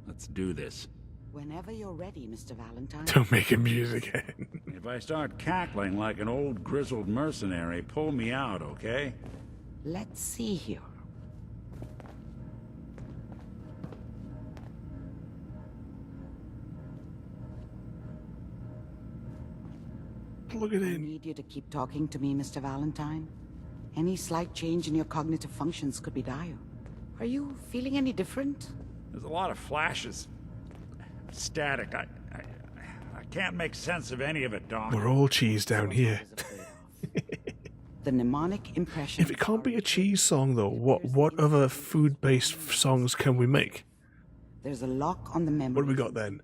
let's do this. Whenever you're ready, Mr. Valentine. Don't make him music again. If I start cackling like an old grizzled mercenary, pull me out, okay? Let's see here. Plug it I in. need you to keep talking to me, Mr. Valentine. Any slight change in your cognitive functions could be dire. Are you feeling any different? There's a lot of flashes. Static. I can't make sense of any of it, Doc. We're all cheese down here. The mnemonic impression. If it can't be a cheese song, though, what other food-based songs can we make? There's a lock on the memory. What do we got then?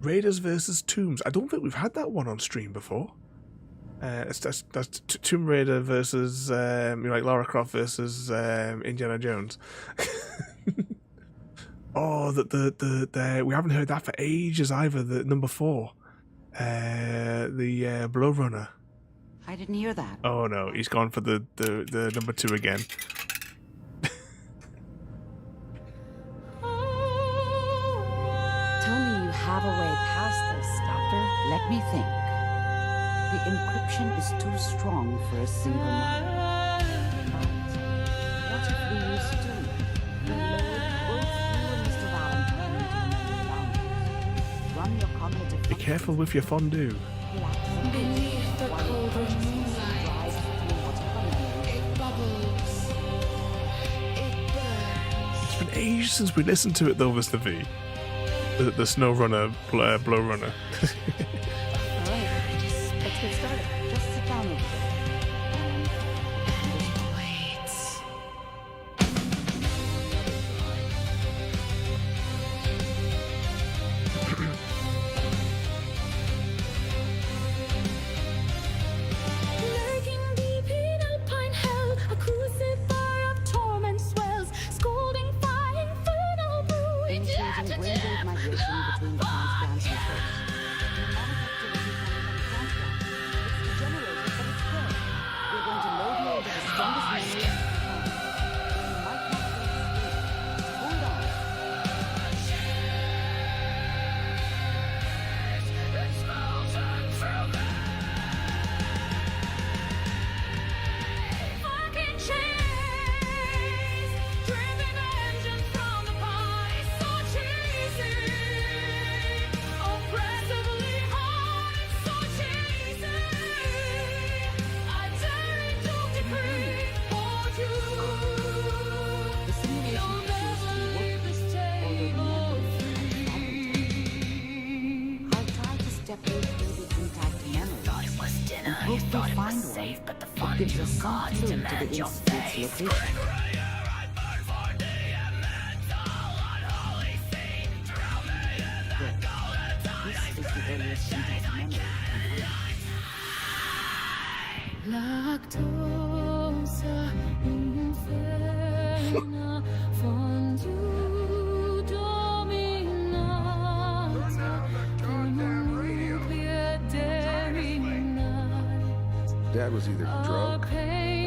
Raiders versus Tombs. I don't think we've had that one on stream before. That's Tomb Raider versus like Lara Croft versus Indiana Jones. Oh, the we haven't heard that for ages either. The number 4, the Blow Runner. I didn't hear that. Oh no, he's gone for the number 2 again. Tell me you have a way past this, Doctor. Let me think. The encryption is too strong for a single mind. What if we use 2? We load both you and Mr. Valentine into memory boundaries. Run your cognitive Be careful with your fondue. Beneath the cold moonlight, it bubbles, it burns. It's been ages since we listened to it though, Mr. V. The Snow Runner, Blow Runner. Alright, let's get started. Just sit down over there. Wait. Lurking deep in alpine hell, a crucifier of torment swells, scalding fire, infernal brew. Initiating brainwave migration between the transplants and first. step you through the intact memories. It was dinner. You thought it was safe, but the fun gives us some clue to the Institute's location. This is the earliest intact memory. Lactosa inferna fondu dominata nuclea terminat. Dad was either drunk or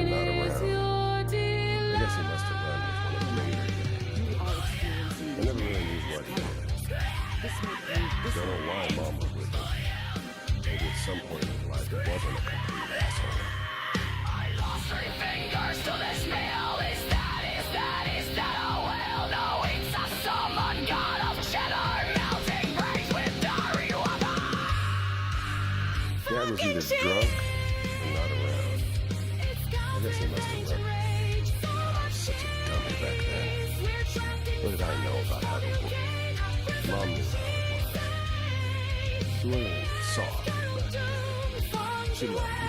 not around. I guess he must have run with one of the later days. I never really knew what he did. Don't know why Mom was with him. Maybe at some point in his life he wasn't a complete asshole. Three fingers to this meal. Is that a well? No, it's a summon god of cheddar, melting brains with diary water. Dad was either drunk or not around. I guess he must have run. I was such a dummy back then. What did I know about how to work? Mom knew how it was. She wasn't soft, but she loved me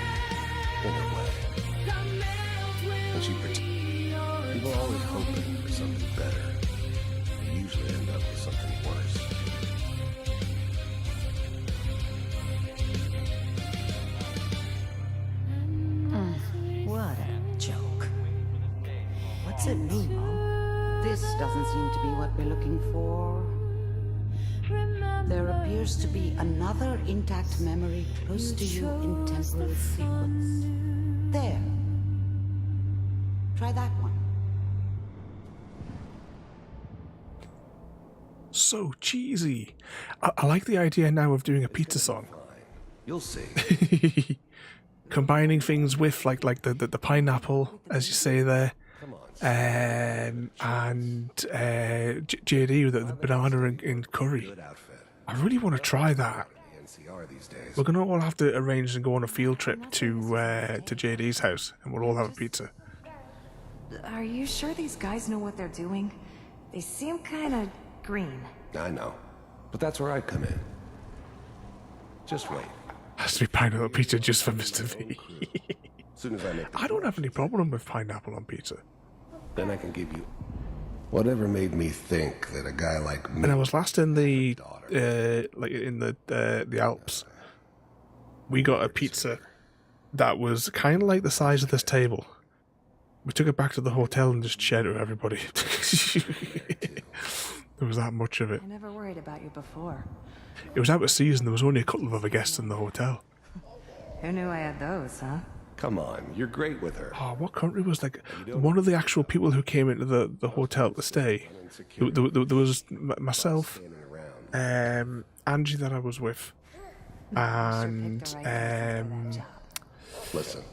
in her way. And she pretended. People are always hoping for something better. They usually end up with something worse. What a joke. What's it mean, Mom? This doesn't seem to be what we're looking for. There appears to be another intact memory close to you in temporal sequence. There. Try that one. So cheesy. I like the idea now of doing a pizza song. You'll see. Combining things with like the pineapple, as you say there, and JD with the banana and curry. I really want to try that. We're gonna all have to arrange and go on a field trip to JD's house, and we'll all have a pizza. Are you sure these guys know what they're doing? They seem kind of green. I know. But that's where I come in. Just wait. Has to be pineapple pizza just for Mr. V. Soon as I make I don't have any problem with pineapple on pizza. Then I can give you whatever made me think that a guy like me. When I was last in the the Alps, we got a pizza that was kind of like the size of this table. We took it back to the hotel and just shared it with everybody. There was that much of it. I never worried about you before. It was out of season. There was only a couple of other guests in the hotel. Who knew I had those, huh? Come on, you're great with her. Oh, what country was like one of the actual people who came into the hotel to stay? There was myself, Angie that I was with, and listen.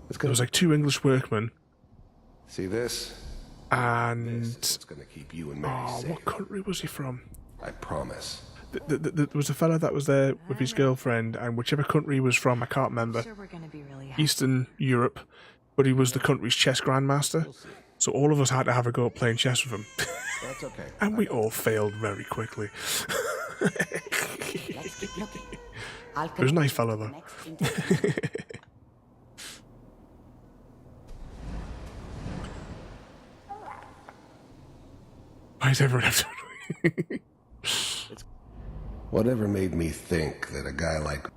There was like 2 English workmen. See this? And it's gonna keep you and Mary safe. What country was he from? I promise. There was a fella that was there with his girlfriend, and whichever country he was from, I can't remember. Sure we're gonna be really happy. Eastern Europe, but he was the country's chess grandmaster. So all of us had to have a go at playing chess with him. That's okay. And we all failed very quickly. Let's keep looking. He was a nice fella though. Why is everyone have to... Whatever made me think that a guy like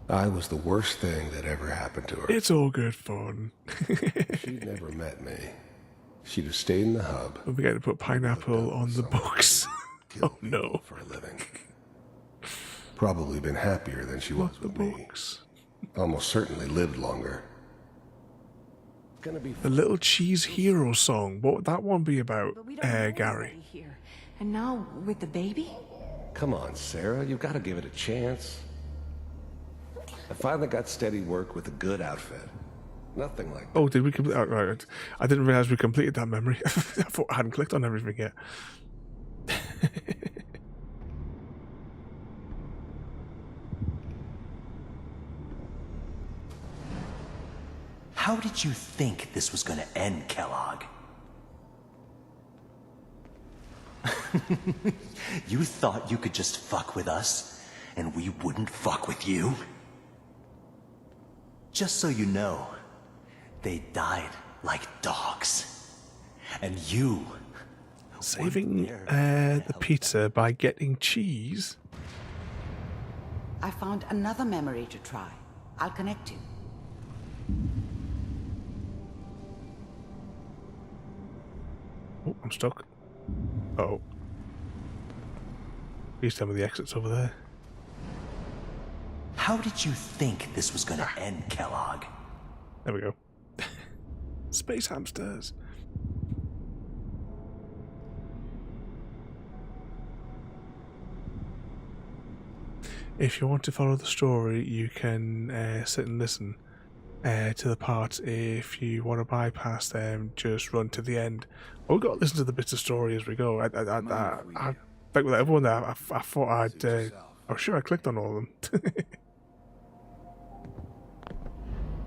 I was the worst thing that ever happened to her. It's all good fun. If she'd never met me, she'd have stayed in the hub. We're going to put pineapple on the books. Oh no. For a living. Probably been happier than she was with me. Almost certainly lived longer. The Little Cheese Hero song. What would that one be about, Gary? Here. And now with the baby? Come on, Sarah. You've got to give it a chance. I finally got steady work with a good outfit. Nothing like that. Oh, did we complete? Oh, right. I didn't realize we completed that memory. I thought I hadn't clicked on everything yet. How did you think this was going to end, Kellogg? You thought you could just fuck with us and we wouldn't fuck with you? Just so you know, they died like dogs. And you... Saving the pizza by getting cheese? I found another memory to try. I'll connect you. Oh, I'm stuck. Oh. Please tell me the exit's over there. How did you think this was gonna end, Kellogg? There we go. Space hamsters. If you want to follow the story, you can sit and listen to the parts. If you want to bypass them, just run to the end. We've got to listen to the bits of story as we go. I back with everyone there. I thought I'd. I was sure I clicked on all of them.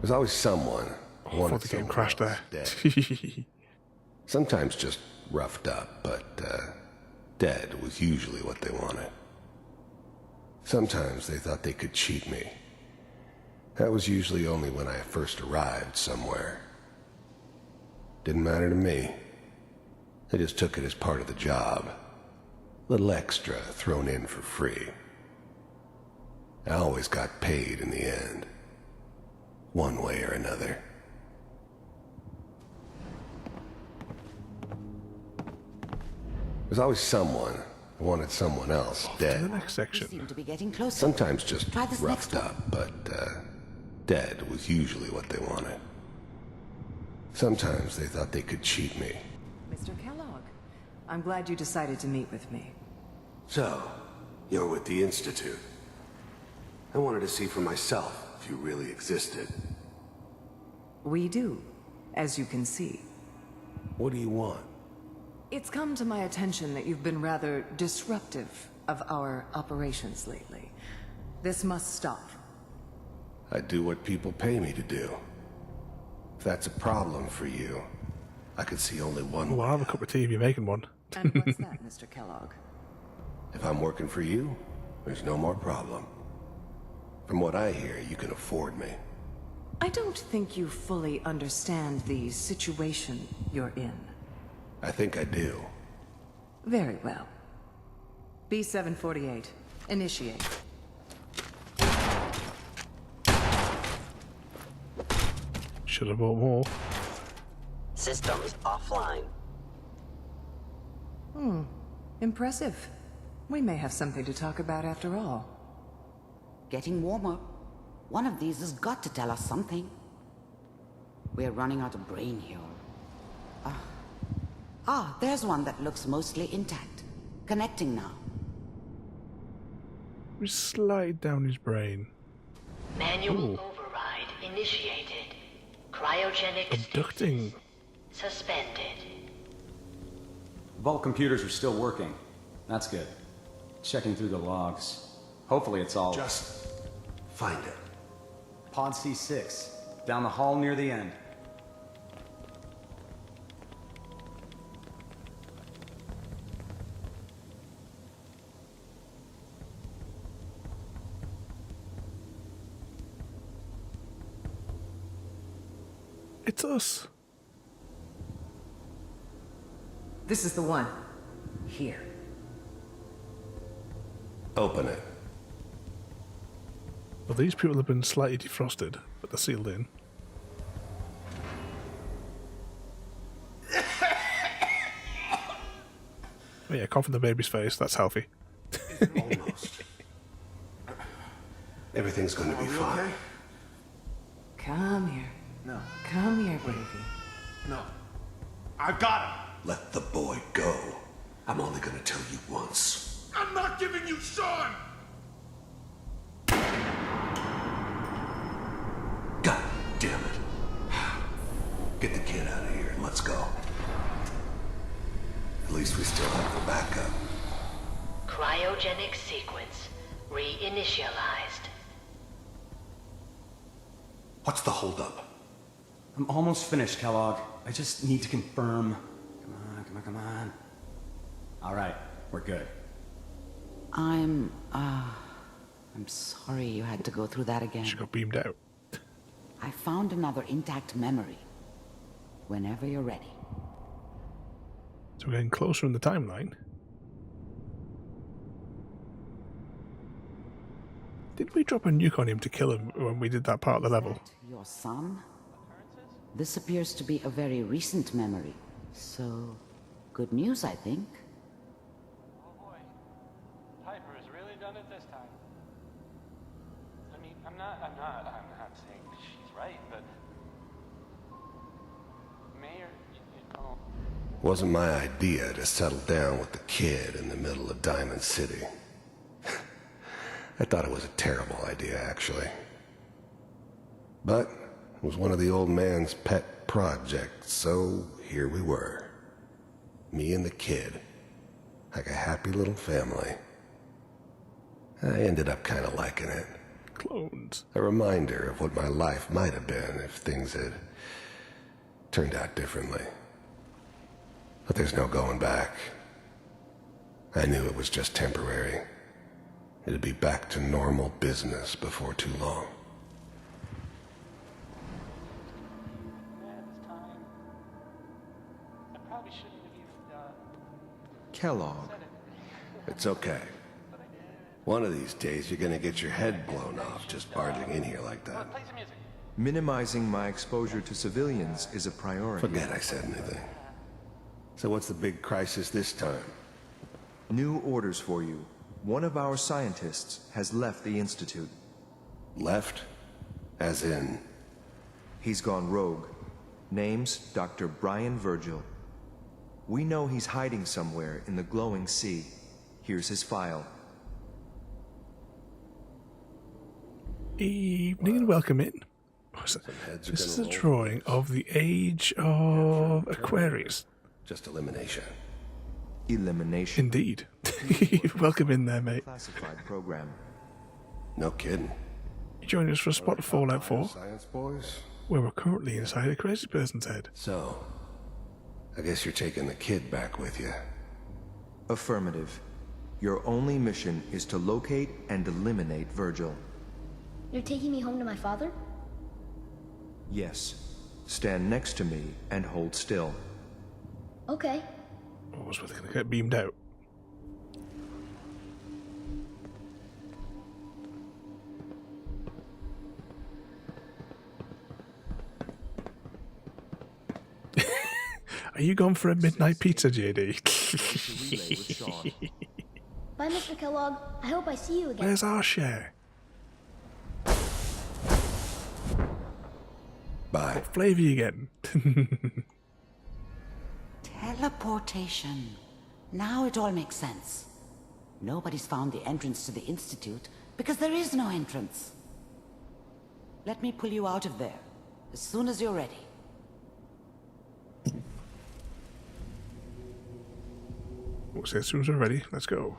There's always someone who I thought wanted the game someone crashed else there. dead. Sometimes just roughed up, but dead was usually what they wanted. Sometimes they thought they could cheat me. That was usually only when I first arrived somewhere. Didn't matter to me. They just took it as part of the job. Little extra thrown in for free. I always got paid in the end. One way or another. There's always someone who wanted someone else dead. To the next section. Seem to be getting closer. Sometimes just Try this roughed next up, but dead was usually what they wanted. Sometimes they thought they could cheat me. Mr. Kellogg, I'm glad you decided to meet with me. So, you're with the Institute. I wanted to see for myself if you really existed. We do, as you can see. What do you want? It's come to my attention that you've been rather disruptive of our operations lately. This must stop. I do what people pay me to do. If that's a problem for you, I could see only one Oh, way. I'll have a cup of tea if you're making one. And what's that, Mr. Kellogg? If I'm working for you, there's no more problem. From what I hear, you can afford me. I don't think you fully understand the situation you're in. I think I do. Very well. B-748, initiate. Should have bought more. Systems offline. Impressive. We may have something to talk about after all. Getting warmer. One of these has got to tell us something. We're running out of brain here. There's one that looks mostly intact. Connecting now. We slide down his brain. Manual Ooh. override initiated. Cryogenic Abducting. suspended. Vault computers are still working. That's good. Checking through the logs. Hopefully it's all... Just find it. Pod C6. Down the hall near the end. It's us. This is the one. Here. Open it. Well, these people have been slightly defrosted, but they're sealed in. Oh yeah, cough in the baby's face. That's healthy. Almost. Everything's going to be fine. Okay? Come here. No. Come here, baby. No. I've got him. Let the boy go. I'm only going to tell you once. I'm not giving you Sean! God damn it. Get the kid out of here and let's go. At least we still have the backup. Cryogenic sequence reinitialized. What's the holdup? I'm almost finished, Kellogg. I just need to confirm. Come on. All right, we're good. I'm, I'm sorry you had to go through that again. She got beamed out. I found another intact memory. Whenever you're ready. So we're getting closer in the timeline. Did we drop a nuke on him to kill him when we did that part of the level? Your son? This appears to be a very recent memory. So, good news, I think. Oh boy. Piper has really done it this time. I mean, I'm not saying she's right, but... Mayor, you know... Wasn't my idea to settle down with the kid in the middle of Diamond City. I thought it was a terrible idea, actually. But it was one of the old man's pet projects, so here we were. Me and the kid. Like a happy little family. I ended up kind of liking it. Clones. A reminder of what my life might have been if things had turned out differently. But there's no going back. I knew it was just temporary. It'd be back to normal business before too long. Kellogg. It's okay. One of these days you're gonna get your head blown off just barging in here like that. Minimizing my exposure to civilians is a priority. Forget I said anything. So what's the big crisis this time? New orders for you. One of our scientists has left the Institute. Left? As in? He's gone rogue. Name's Dr. Brian Virgil. We know he's hiding somewhere in the glowing sea. Here's his file. Evening and welcome in. This is a drawing of the age of Aquarius. Just elimination. Elimination. Indeed. Welcome in there, mate. Classified program. No kidding. You join us for a spot of Fallout 4, Science boys? where we're currently inside a crazy person's head. So, I guess you're taking the kid back with you. Affirmative. Your only mission is to locate and eliminate Virgil. You're taking me home to my father? Yes. Stand next to me and hold still. Okay. I was going to get beamed out. Are you going for a midnight pizza, JD? Bye, Mr. Kellogg. I hope I see you again. Where's our share? Bye. What flavour you getting? Teleportation. Now it all makes sense. Nobody's found the entrance to the Institute because there is no entrance. Let me pull you out of there as soon as you're ready. We'll say as soon as we're ready, let's go.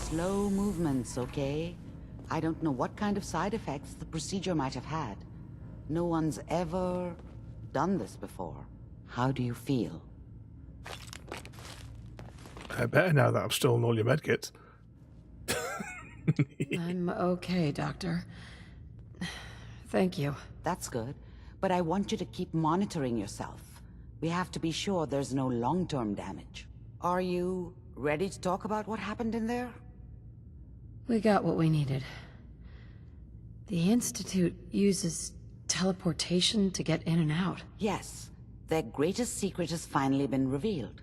Slow movements, okay? I don't know what kind of side effects the procedure might have had. No one's ever done this before. How do you feel? I better now that I've stolen all your medkits. I'm okay, Doctor. Thank you. That's good. But I want you to keep monitoring yourself. We have to be sure there's no long-term damage. Are you ready to talk about what happened in there? We got what we needed. The Institute uses teleportation to get in and out. Yes. Their greatest secret has finally been revealed.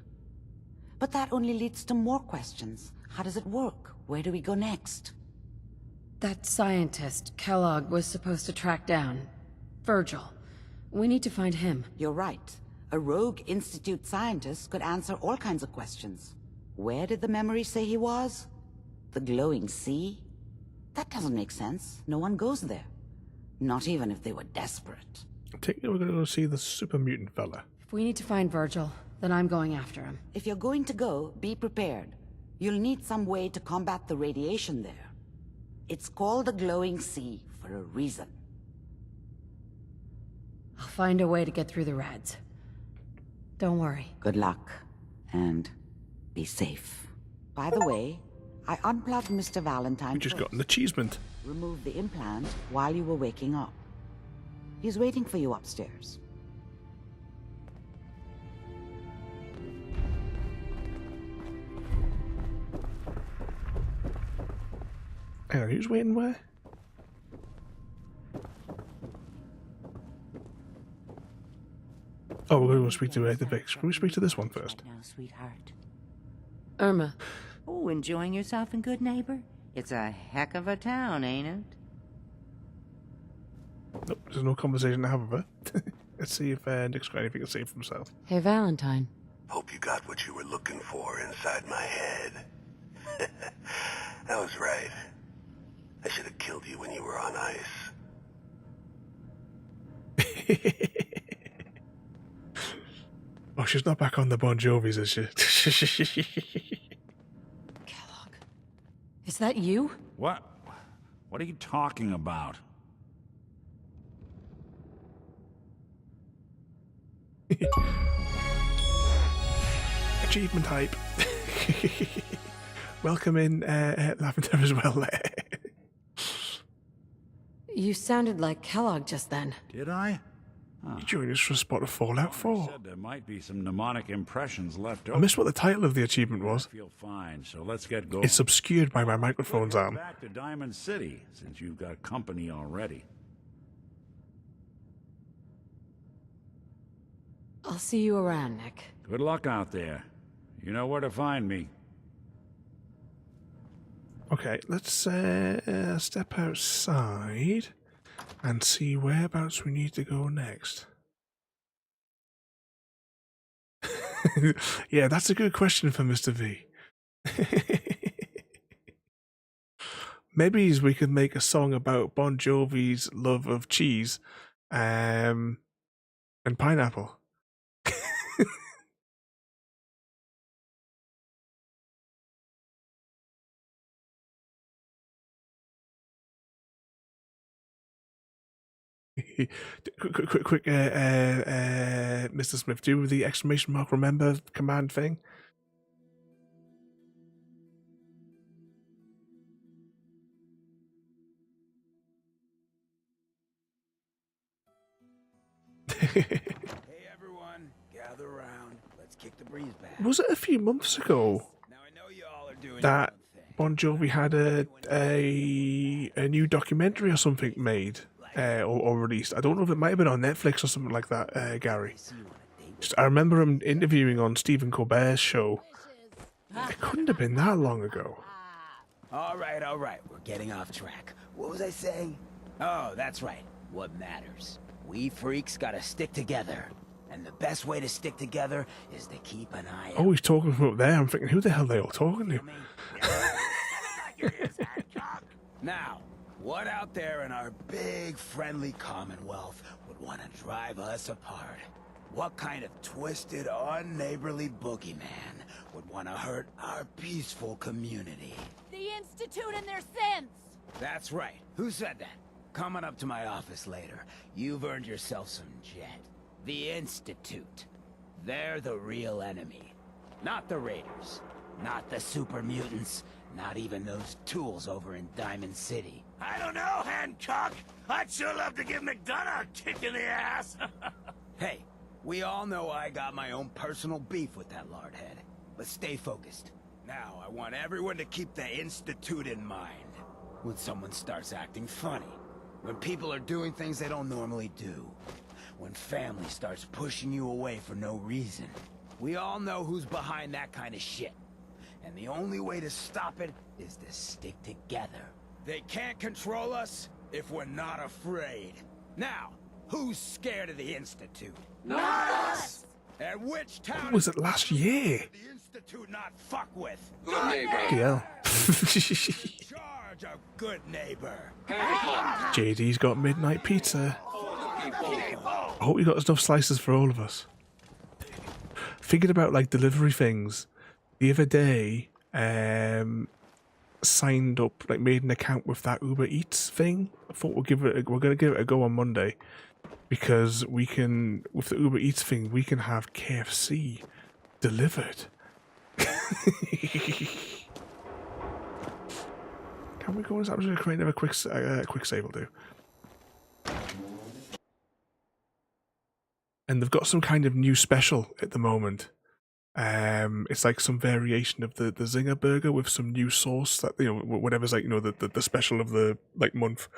But that only leads to more questions. How does it work? Where do we go next? That scientist, Kellogg, was supposed to track down. Virgil. We need to find him. You're right. A rogue Institute scientist could answer all kinds of questions. Where did the memory say he was? The glowing sea? That doesn't make sense. No one goes there. Not even if they were desperate. I think we're going to go see the super mutant fella. If we need to find Virgil, then I'm going after him. If you're going to go, be prepared. You'll need some way to combat the radiation there. It's called the Glowing Sea for a reason. I'll find a way to get through the rads. Don't worry. Good luck, and be safe. By the way, I unplugged Mr. Valentine. We just got an achievement. Remove the implant while you were waking up. He's waiting for you upstairs. Hang on, who's waiting where? Oh, we're going to speak to the Vix. Can we speak to this one first? Now, sweetheart. Irma. Oh, enjoying yourself in Good Neighbor? It's a heck of a town, ain't it? Nope, there's no conversation to have with her. Let's see if Nick's got anything to say for himself. Hey, Valentine. Hope you got what you were looking for inside my head. That was right. I should have killed you when you were on ice. Oh, she's not back on the Bon Jovis, is she? Kellogg. Is that you? What? What are you talking about? Achievement hype. Welcome in, Lavender as well. You sounded like Kellogg just then. Did I? You joined us for a spot of Fallout 4. Said there might be some mnemonic impressions left over. I missed what the title of the achievement was. I feel fine, so let's get going. It's obscured by my microphone's arm. Back to Diamond City, since you've got company already. I'll see you around, Nick. Good luck out there. You know where to find me. Okay, let's step outside and see whereabouts we need to go next. Yeah, that's a good question for Mr. V. Maybe we could make a song about Bon Jovi's love of cheese and pineapple. quick, Mr. Smith, do the exclamation mark remember command thing. Hey everyone, gather around. Let's kick the breeze back. Was it a few months ago that Bon Jovi had a new documentary or something made or released? I don't know if it might have been on Netflix or something like that, Gary. I remember him interviewing on Stephen Colbert's show. It couldn't have been that long ago. All right, we're getting off track. What was I saying? Oh, that's right. What matters? We freaks gotta stick together. And the best way to stick together is to keep an eye out. Oh, he's talking from up there. I'm thinking, who the hell are they all talking to? Now, what out there in our big, friendly Commonwealth would want to drive us apart? What kind of twisted, unneighborly boogeyman would want to hurt our peaceful community? The Institute and their sins! That's right. Who said that? Coming up to my office later. You've earned yourself some jet. The Institute. They're the real enemy. Not the Raiders. Not the super mutants. Not even those tools over in Diamond City. I don't know, Hancock. I'd sure love to give McDonough a kick in the ass. Hey, we all know I got my own personal beef with that lardhead. But stay focused. Now, I want everyone to keep the Institute in mind. When someone starts acting funny. When people are doing things they don't normally do. When family starts pushing you away for no reason. We all know who's behind that kind of shit. And the only way to stop it is to stick together. They can't control us if we're not afraid. Now, who's scared of the Institute? Not us! At which town Was it last year? the Institute not fuck with? Yeah. Charge a good neighbor. JD's got midnight pizza. I hope you got enough slices for all of us. Thinking about like delivery things. The other day, signed up, like made an account with that Uber Eats thing. I thought we're gonna give it a go on Monday, because we can, with the Uber Eats thing, we can have KFC delivered. Can we go? I'm just gonna create another quick save. Will do. And they've got some kind of new special at the moment. It's like some variation of the Zinger burger with some new sauce that, you know, whatever's like, you know, the special of the like month.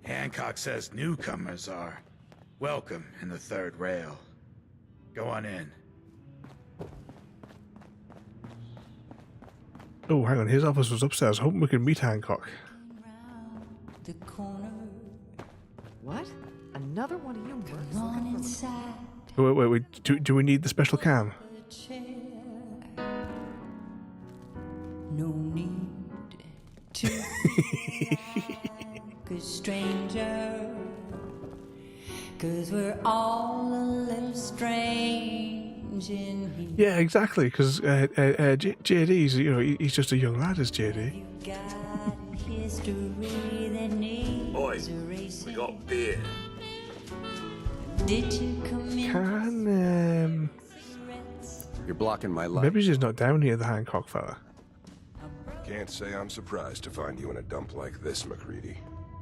Hancock says newcomers are welcome in the third rail. Go on in. Oh, hang on, his office was upstairs. Hoping we can meet Hancock. What? Another one of you mercs Wait. Do we need the special cam? No need to like a stranger, 'cause we're all a little strange in here. Yeah, exactly. Because JD's, you know, he's just a young lad, is JD. Oi, we got beer. Did you come in? Can You're blocking my light. maybe she's not down here, the Hancock fella. Can't say I'm surprised to find you in a dump like this, MacReady.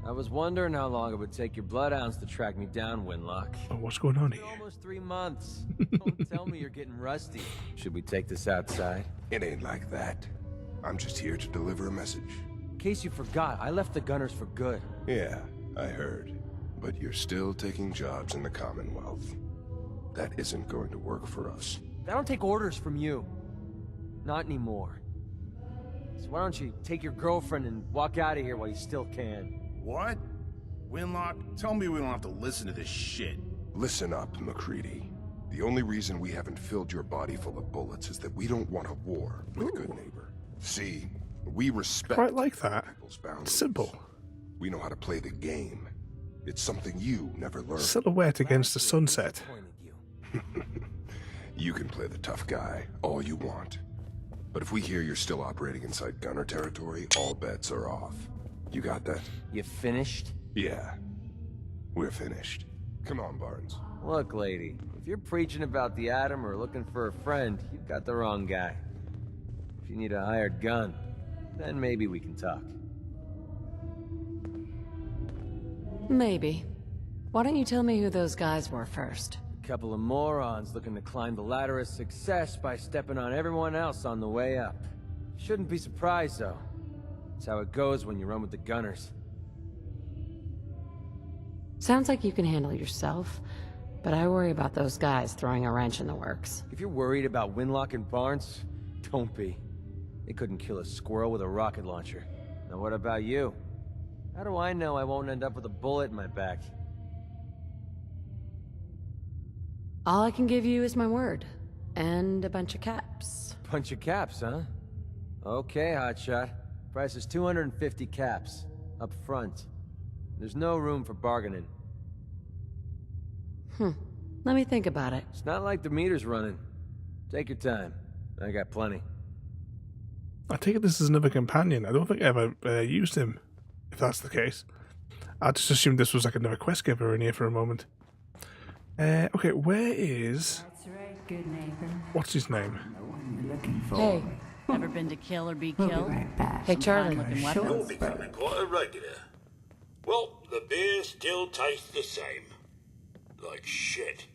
I was wondering how long it would take your bloodhounds to track me down, Winlock. Oh, what's going on here? Almost 3 months. Don't tell me you're getting rusty. Should we take this outside? It ain't like that. I'm just here to deliver a message. In case you forgot, I left the Gunners for good. Yeah, I heard. But you're still taking jobs in the Commonwealth. That isn't going to work for us. I don't take orders from you. Not anymore. So why don't you take your girlfriend and walk out of here while you still can? What? Winlock, tell me we don't have to listen to this shit. Listen up, MacReady. The only reason we haven't filled your body full of bullets is that we don't want a war with a good neighbor. See, we respect Quite like that. people's boundaries. Simple. We know how to play the game. It's something you never learned. Silhouette against the sunset. You can play the tough guy all you want. But if we hear you're still operating inside Gunner territory, all bets are off. You got that? You finished? Yeah. We're finished. Come on, Barnes. Look, lady, if you're preaching about the atom or looking for a friend, you've got the wrong guy. If you need a hired gun, then maybe we can talk. Maybe. Why don't you tell me who those guys were first? A couple of morons looking to climb the ladder of success by stepping on everyone else on the way up. Shouldn't be surprised, though. That's how it goes when you run with the Gunners. Sounds like you can handle yourself, but I worry about those guys throwing a wrench in the works. If you're worried about Winlock and Barnes, don't be. They couldn't kill a squirrel with a rocket launcher. Now what about you? How do I know I won't end up with a bullet in my back? All I can give you is my word. And a bunch of caps. Bunch of caps, huh? Okay, hotshot. Price is 250 caps. Up front. There's no room for bargaining. Let me think about it. It's not like the meter's running. Take your time. I got plenty. I take it this is another companion. I don't think I ever used him, if that's the case. I just assumed this was like another quest giver in here for a moment. Okay, where is... That's right, good neighbor. What's his name? Hey. Ever been to kill or be killed? Hey, Charlie. Looking You're weapons? becoming quite a regular. Well, the beer still tastes the same. Like shit.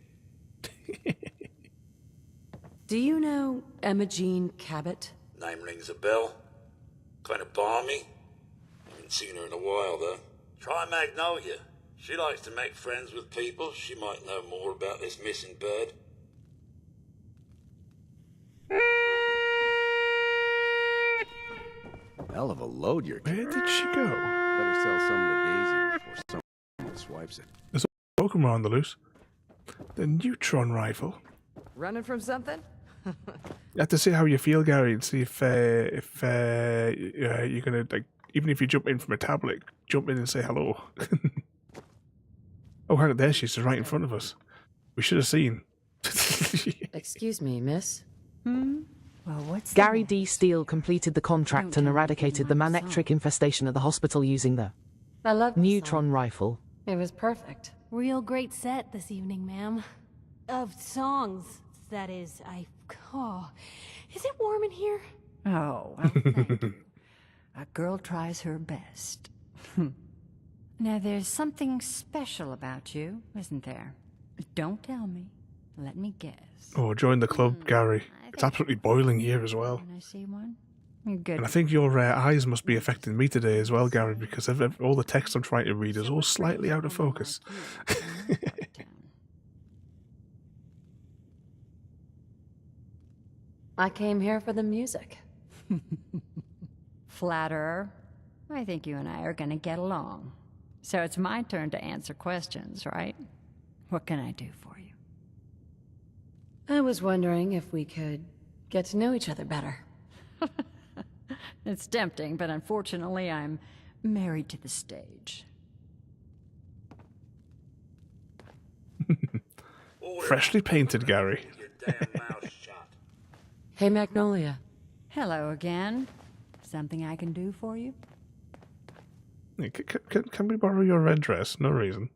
Do you know Emma Jean Cabot? Name rings a bell. Kind of balmy. Haven't seen her in a while, though. Try Magnolia. She likes to make friends with people. She might know more about this missing bird. Hell of a load you're Where did she go? Better sell some of the Daisy before someone swipes it. There's a Pokemon on the loose. The neutron rifle. Running from something? You have to see how you feel, Gary, and see if you're gonna, like, even if you jump in from a tablet, jump in and say hello. Oh, hang on, there she is, right in front of us. We should have seen. Excuse me, miss. Well, what's Gary D. Steele completed the contract and eradicated the manectric infestation at the hospital using the I love the neutron rifle. It was perfect. Real great set this evening, ma'am. Of songs, that is. Oh, is it warm in here? Oh, well, thank you. A girl tries her best. Now, there's something special about you, isn't there? Don't tell me. Let me guess. Oh, join the club, Gary. It's absolutely boiling here as well. Can I see one? Good. And I think your eyes must be affecting me today as well, Gary, because all the text I'm trying to read is all slightly out of focus. I came here for the music. Flatterer. I think you and I are gonna get along. So it's my turn to answer questions, right? What can I do for you? I was wondering if we could get to know each other better. It's tempting, but unfortunately I'm married to the stage. Freshly painted, Gary. Hey, Magnolia. Hello again. Something I can do for you? Can we borrow your red dress? No reason.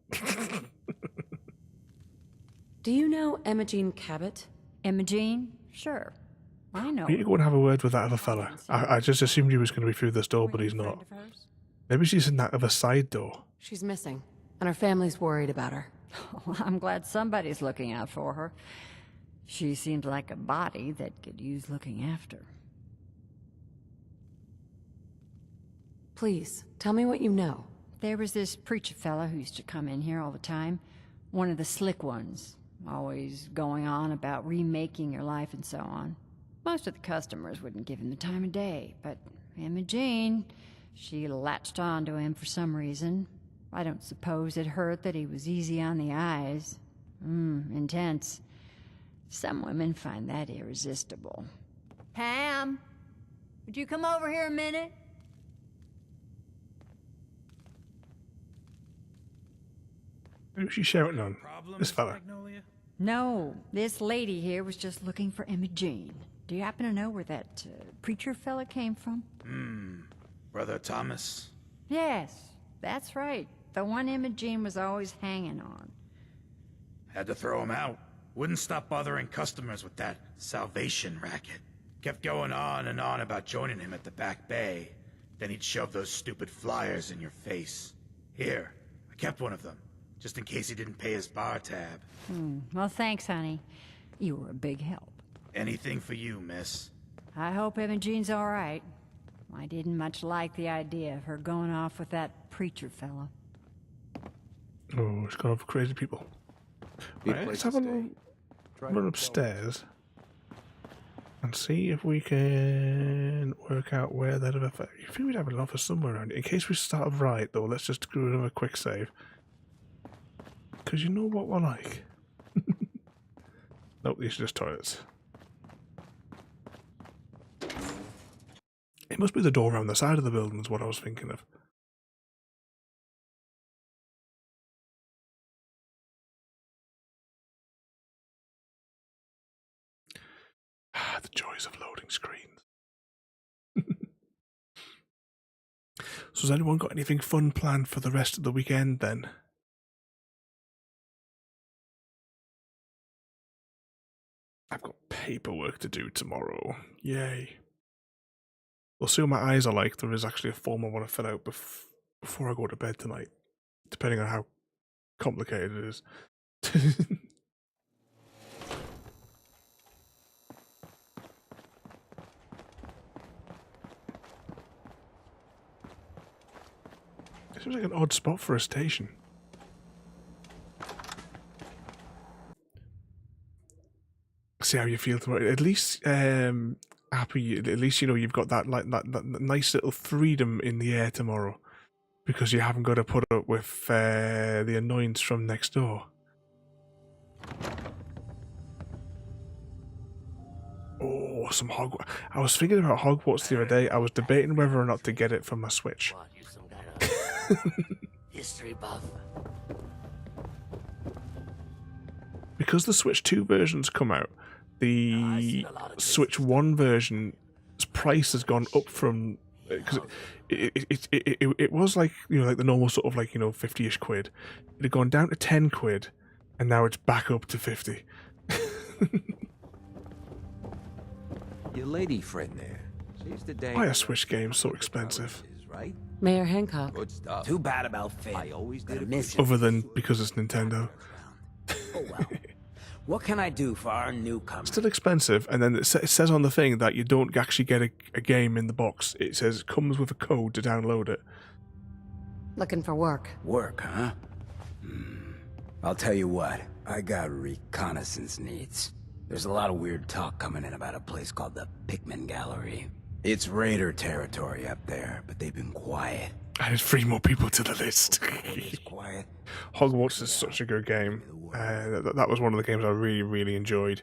Do you know Imogene Cabot? Imogene? Sure. I know. We need to go and have a word with that other fella. I just assumed he was going to be through this door, but he's not. Maybe she's in that other side door. She's missing, and her family's worried about her. Well, I'm glad somebody's looking out for her. She seems like a body that could use looking after. Please, tell me what you know. There was this preacher fella who used to come in here all the time. One of the slick ones. Always going on about remaking your life and so on. Most of the customers wouldn't give him the time of day, but Imogene, she latched on to him for some reason. I don't suppose it hurt that he was easy on the eyes. Intense. Some women find that irresistible. Pam, would you come over here a minute? Who's she shouting on? This fella. No, this lady here was just looking for Imogene. Do you happen to know where that preacher fella came from? Brother Thomas? Yes, that's right. The one Imogene was always hanging on. Had to throw him out. Wouldn't stop bothering customers with that salvation racket. Kept going on and on about joining him at the back bay. Then he'd shove those stupid flyers in your face. Here, I kept one of them, just in case he didn't pay his bar tab. Well, thanks, honey. You were a big help. Anything for you, miss. I hope Imogene's all right. I didn't much like the idea of her going off with that preacher fella. Oh, it's gone off with crazy people. Right, let's have a little run upstairs and see if we can work out where that other... You think we'd have an office somewhere around it? In case we start right, though, let's just do another quick save. Because you know what we're like. Nope, these are just toilets. It must be the door around the side of the building is what I was thinking of. The joys of loading screens. So has anyone got anything fun planned for the rest of the weekend then? I've got paperwork to do tomorrow. Yay. We'll see what my eyes are like. There is actually a form I want to fill out before I go to bed tonight. Depending on how complicated it is. It seems like an odd spot for a station. See how you feel tomorrow. At least happy. At least you know you've got that that nice little freedom in the air tomorrow, because you haven't got to put up with the annoyance from next door. Oh, some Hogwarts. I was thinking about Hogwarts the other day. I was debating whether or not to get it for my Switch. History buff. because the Switch 2 versions come out, the Switch 1 version's price has gone up from, because it was like, you know, like the normal sort of like, you know, 50-ish quid. It had gone down to 10 quid, and now it's back up to 50. Your lady friend there. She's the dame. Why are Switch games so expensive? Right? Mayor Hancock. Good stuff. Too bad about Finn. I always did miss Other than because it's Nintendo. Oh well. What can I do for our newcomer? Still expensive, and then it says on the thing that you don't actually get a game in the box. It says it comes with a code to download it. Looking for work. Work, huh? I'll tell you what. I got reconnaissance needs. There's a lot of weird talk coming in about a place called the Pikmin Gallery. It's raider territory up there, but they've been quiet. Added 3 more people to the list. Quiet. Hogwarts is such a good game. That was one of the games I really, really enjoyed.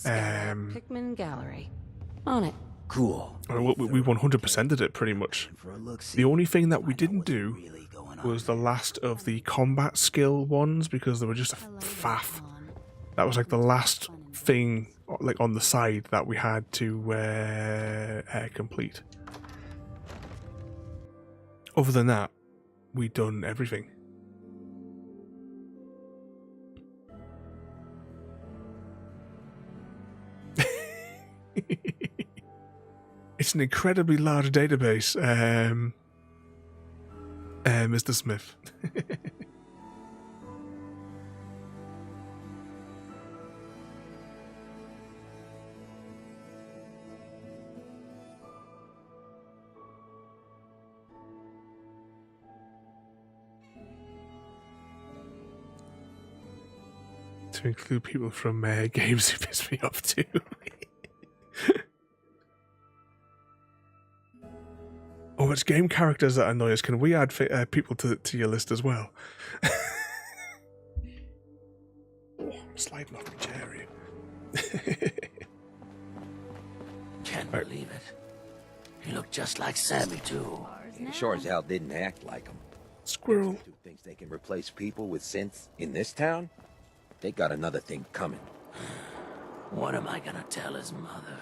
Pikmin Gallery. On it. Cool. I mean, we 100%ed it pretty much. The only thing that we didn't do was the last of the combat skill ones because they were just a faff. That was like the last thing like on the side that we had to complete. Other than that, we'd done everything. It's an incredibly large database, Mr. Smith. To include people from games who piss me off too. Oh, it's game characters that annoy us. Can we add people to your list as well? Oh, I'm sliding off my chair here. Can't believe it. He looked just like Sammy, too. He sure as hell didn't act like him. Squirrel. Who thinks they can replace people with synths in this town? They got another thing coming. What am I gonna tell his mother?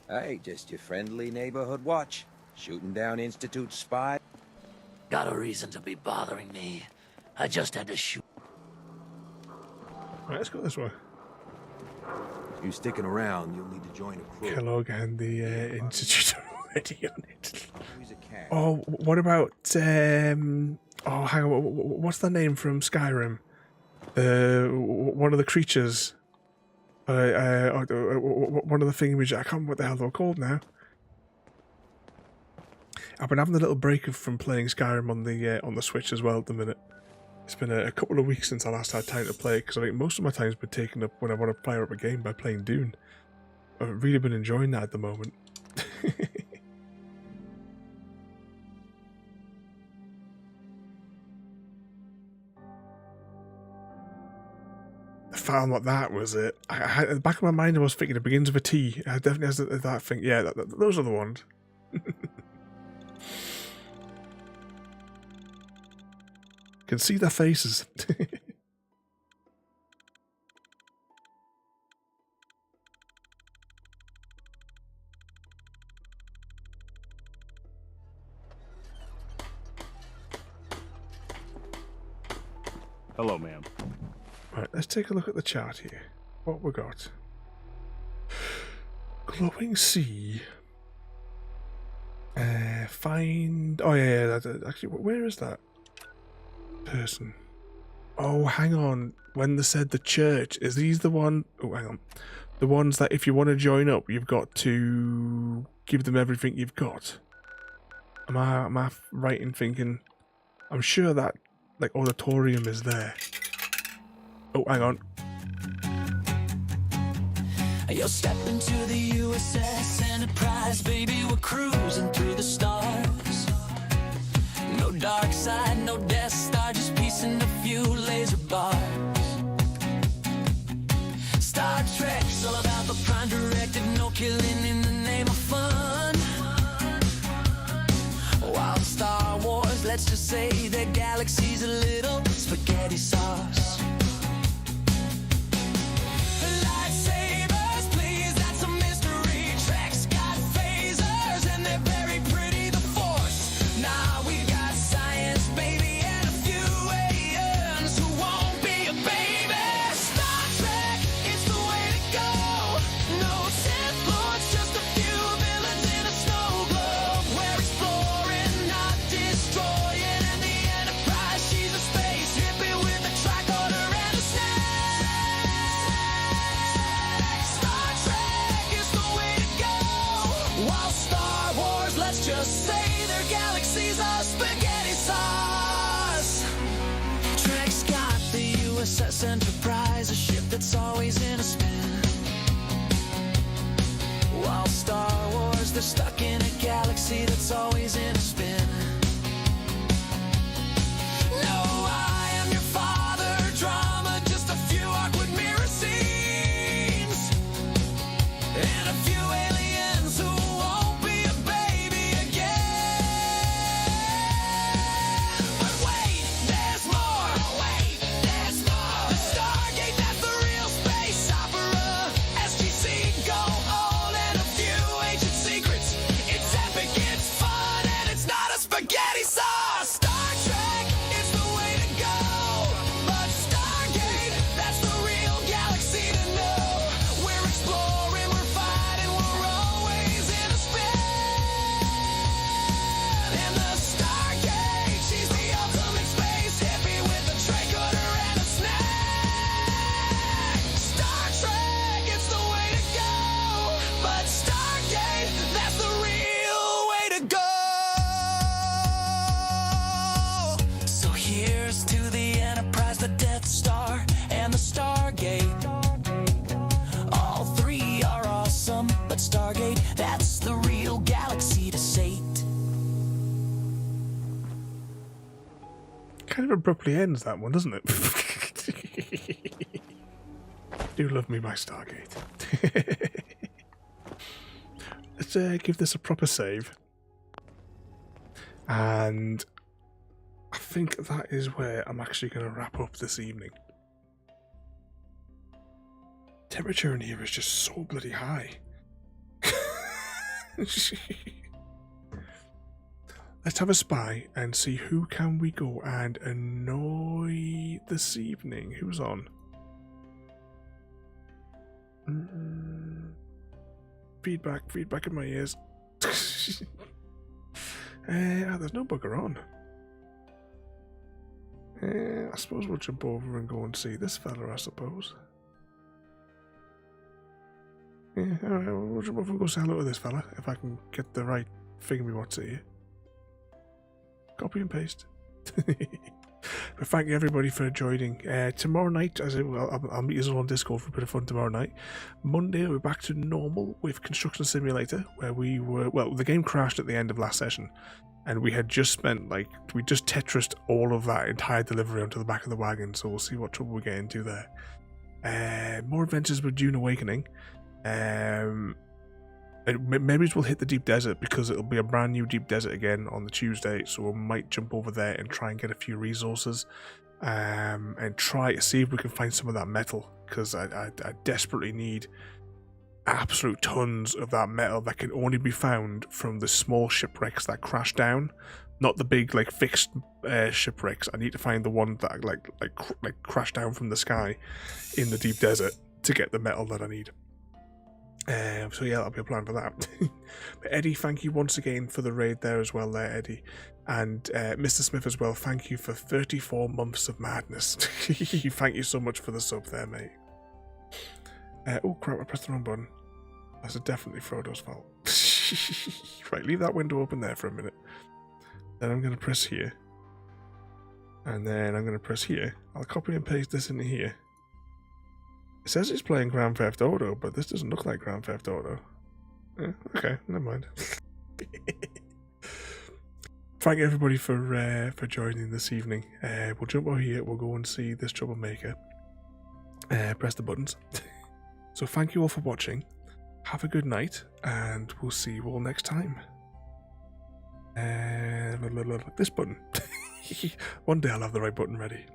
Hey, just your friendly neighborhood watch. Shooting down Institute spy. Got a reason to be bothering me. I just had to shoot. Right, let's go this way. If you're sticking around, you'll need to join a crew. Kellogg and the Institute are already on it. Oh, what about oh, hang on. What's the name from Skyrim? One of the creatures. One of the things. I can't remember what the hell they're called now. I've been having a little break from playing Skyrim on the Switch as well at the minute. It's been a couple of weeks since I last had time to play because I think most of my time's been taken up when I want to fire up a game by playing Dune. I've really been enjoying that at the moment. I found what that was it. I had, in the back of my mind I was thinking it begins with a T. It definitely has that thing. Yeah, those are the ones. Can see their faces. Hello, ma'am. Right, let's take a look at the chart here. What we got? Glowing sea. Find. Oh yeah. Actually, where is that person? Oh, hang on. When they said the church, is these the one? Oh, hang on. The ones that if you want to join up, you've got to give them everything you've got. Am I right in thinking? I'm sure that like auditorium is there. Oh, hang on. You'll step into the USS Enterprise, baby, we're cruising through the stars. No dark side, no Death Star, just piecing a few laser bars. Star Trek's all about the prime directive, no killing in the name of fun. While Star Wars, let's just say the galaxy's a little spaghetti. spaghetti sauce. Lightsabers, please, that's a mystery. Trek's got phasers and they're very pretty. The Force, nah, we got science, baby, and a few aliens who won't be a baby. Star Trek, it's the way to go. No Sith Lords, just a few villains in a snow globe. We're exploring, not destroying, and the Enterprise, she's a space hippie with a tricorder and a snack. Star Trek is the way to go. While Star Wars, let's just say their galaxies are spaghetti sauce. Trek's got the USS Enterprise, a ship that's always in a spin. While Star Wars, they're stuck in a galaxy that's always in a spin. No, I am your father drama, just a few awkward mirror scenes. And a few aliens who won't be a baby again. But wait, there's more. Wait, there's more. The Stargate, that's the real space opera. SGC, go old, and a few ancient secrets. It's epic, it's fun, and it's not a spaghetti sauce. Star Trek, it's the way to go. But Stargate, that's the real galaxy to know. We're exploring, we're fighting, we're always in a spin. And the Stargate, she's the ultimate space hippie with a tricorder and a snack. Star Trek, it's the way to go. But Stargate, that's the real way to go. So here's to the Enterprise, the Death Star, and the Stargate. All three are awesome, but Stargate, that's the real galaxy to sate. Kind of abruptly ends that one, doesn't it? Do love me, my Stargate. Let's give this a proper save. And I think that is where I'm actually going to wrap up this evening. Temperature in here is just so bloody high. Let's have a spy and see who can we go and annoy this evening. Who's on? Feedback in my ears. There's no bugger on. I suppose we'll jump over and go and see this fella, I suppose. Yeah, alright, we'll jump over and go say hello to this fella, if I can get the right thing we want to see. Copy and paste. But thank you everybody for joining. Tomorrow night, I'll meet you all on Discord for a bit of fun tomorrow night. Monday, we're back to normal with Construction Simulator, where we were, well, the game crashed at the end of last session, and we had just spent, like, we just Tetrised all of that entire delivery onto the back of the wagon, so we'll see what trouble we get into there. More adventures with Dune Awakening. Maybe we'll hit the deep desert because it'll be a brand new deep desert again on the Tuesday, so we might jump over there and try and get a few resources and try to see if we can find some of that metal, because I desperately need absolute tons of that metal that can only be found from the small shipwrecks that crash down, not the big like fixed shipwrecks. I need to find the one that like crash down from the sky in the deep desert to get the metal that I need. So yeah, that'll be a plan for that. But Eddie, thank you once again for the raid there as well there, Eddie. And Mr. Smith as well, thank you for 34 months of madness. Thank you so much for the sub there, mate. Oh crap, I pressed the wrong button. That's definitely Frodo's fault. Right, leave that window open there for a minute. Then I'm going to press here. And then I'm going to press here. I'll copy and paste this into here. It says it's playing Grand Theft Auto, but this doesn't look like Grand Theft Auto. Okay, never mind. Thank everybody for joining this evening. We'll jump over here. We'll go and see this troublemaker. Press the buttons. So thank you all for watching. Have a good night, and we'll see you all next time. This button. One day I'll have the right button ready.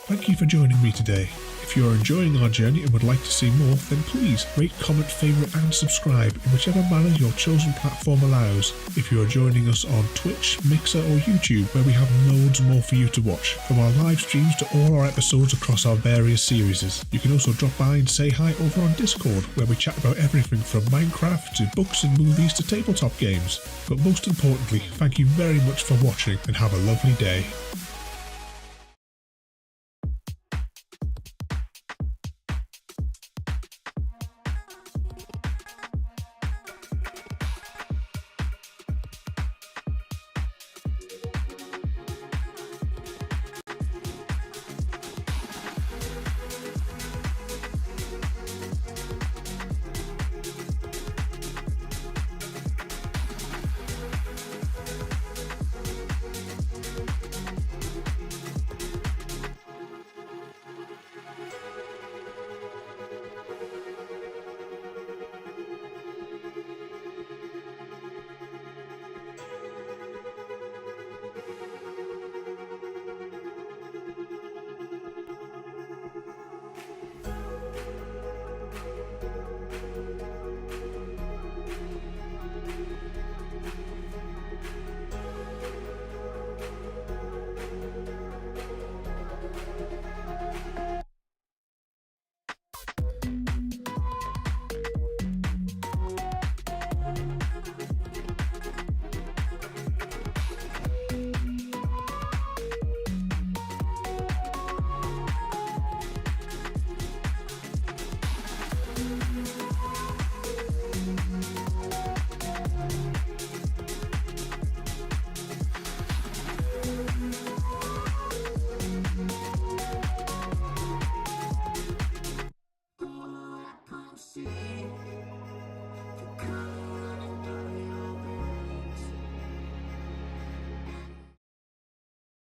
Thank you for joining me today. If you are enjoying our journey and would like to see more, then please rate, comment, favourite and subscribe in whichever manner your chosen platform allows. If you are joining us on Twitch, Mixer or YouTube, where we have loads more for you to watch, from our live streams to all our episodes across our various series. You can also drop by and say hi over on Discord, where we chat about everything from Minecraft to books and movies to tabletop games. But most importantly, thank you very much for watching and have a lovely day.